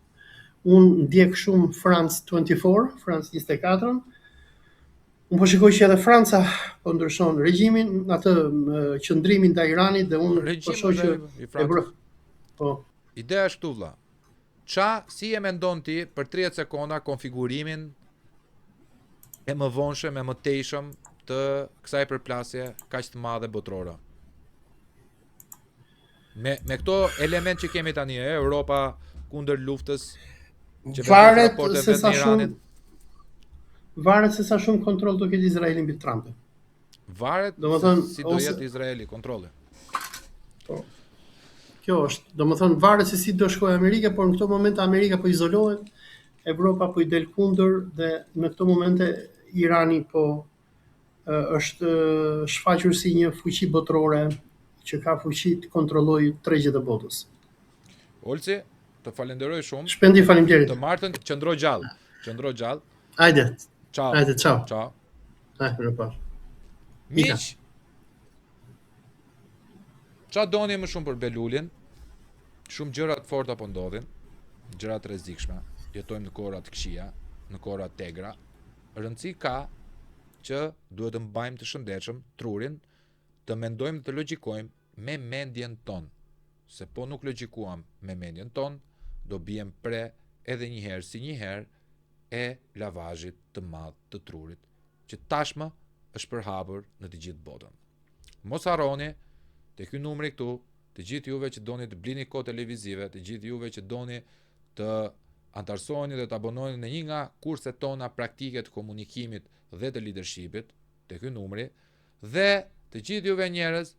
Unë ndjek shumë France 24, France 24. Unë po shikoj që edhe Franca po ndryshon regjimin, atë qëndrimin ndaj Iranit, dhe unë po shoh që po. Ideja është këtu vëlla. Si e mendon ti për 30 sekonda konfigurimin e më vonshëm, e më tejshëm të kësaj përplasje kaq të madhe botërore? Me këto element që kemi tani, Europa kundër luftës, varet se sa shumë kontroll do ketë Izraeli mbi Trumpin. Varet si do jetë Izraeli kontrolli. Po. Kjo është, domethënë varet se si do shkojë Amerika, por në këto momente Amerika po izolohet, Evropa po i del kundër, dhe në këto momente Irani po është shfaqur si një fuqi botërore që ka fuqi të kontrollojë tregjet e botës. Olci, të falenderoj shumë. Shpendi, faleminderit. Të martën qëndro gjallë. Hajde. Ciao. Hajde, ciao. Ciao. Hajde, Miq, qa doni më shumë për Belulin? Shumë gjëra të forta po ndodhin, gjëra të rrezikshme. Jetojmë në kohra të këqija, në kohra të tegra. Rëndësi ka që duhet të mbajmë të shëndetshëm trurin, të mendojmë dhe të logjikojmë me mendjen tonë. Se po nuk logjikuam me mendjen tonë, do bijem pre edhe njëherë si njëherë e lavazhit të madh të trurit, që tashmë është përhapur në të gjithë botën. Mos harroni te ky numri këtu, të gjithë juve që doni të blini kohë televizive, të gjithë juve që doni të antarësoheni dhe të abonoheni në një nga kurset tona praktike të komunikimit dhe të leadershipit, te ky numri, dhe të gjithë juve njerëz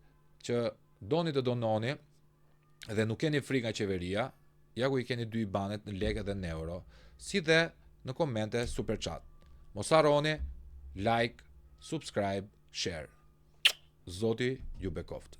që doni të dononi dhe nuk keni frikë nga qeveria, ja ku i keni 2 IBANet në lekë dhe në euro, si dhe në komente super chat. Mos harroni like, subscribe, share. Zoti ju bekoft.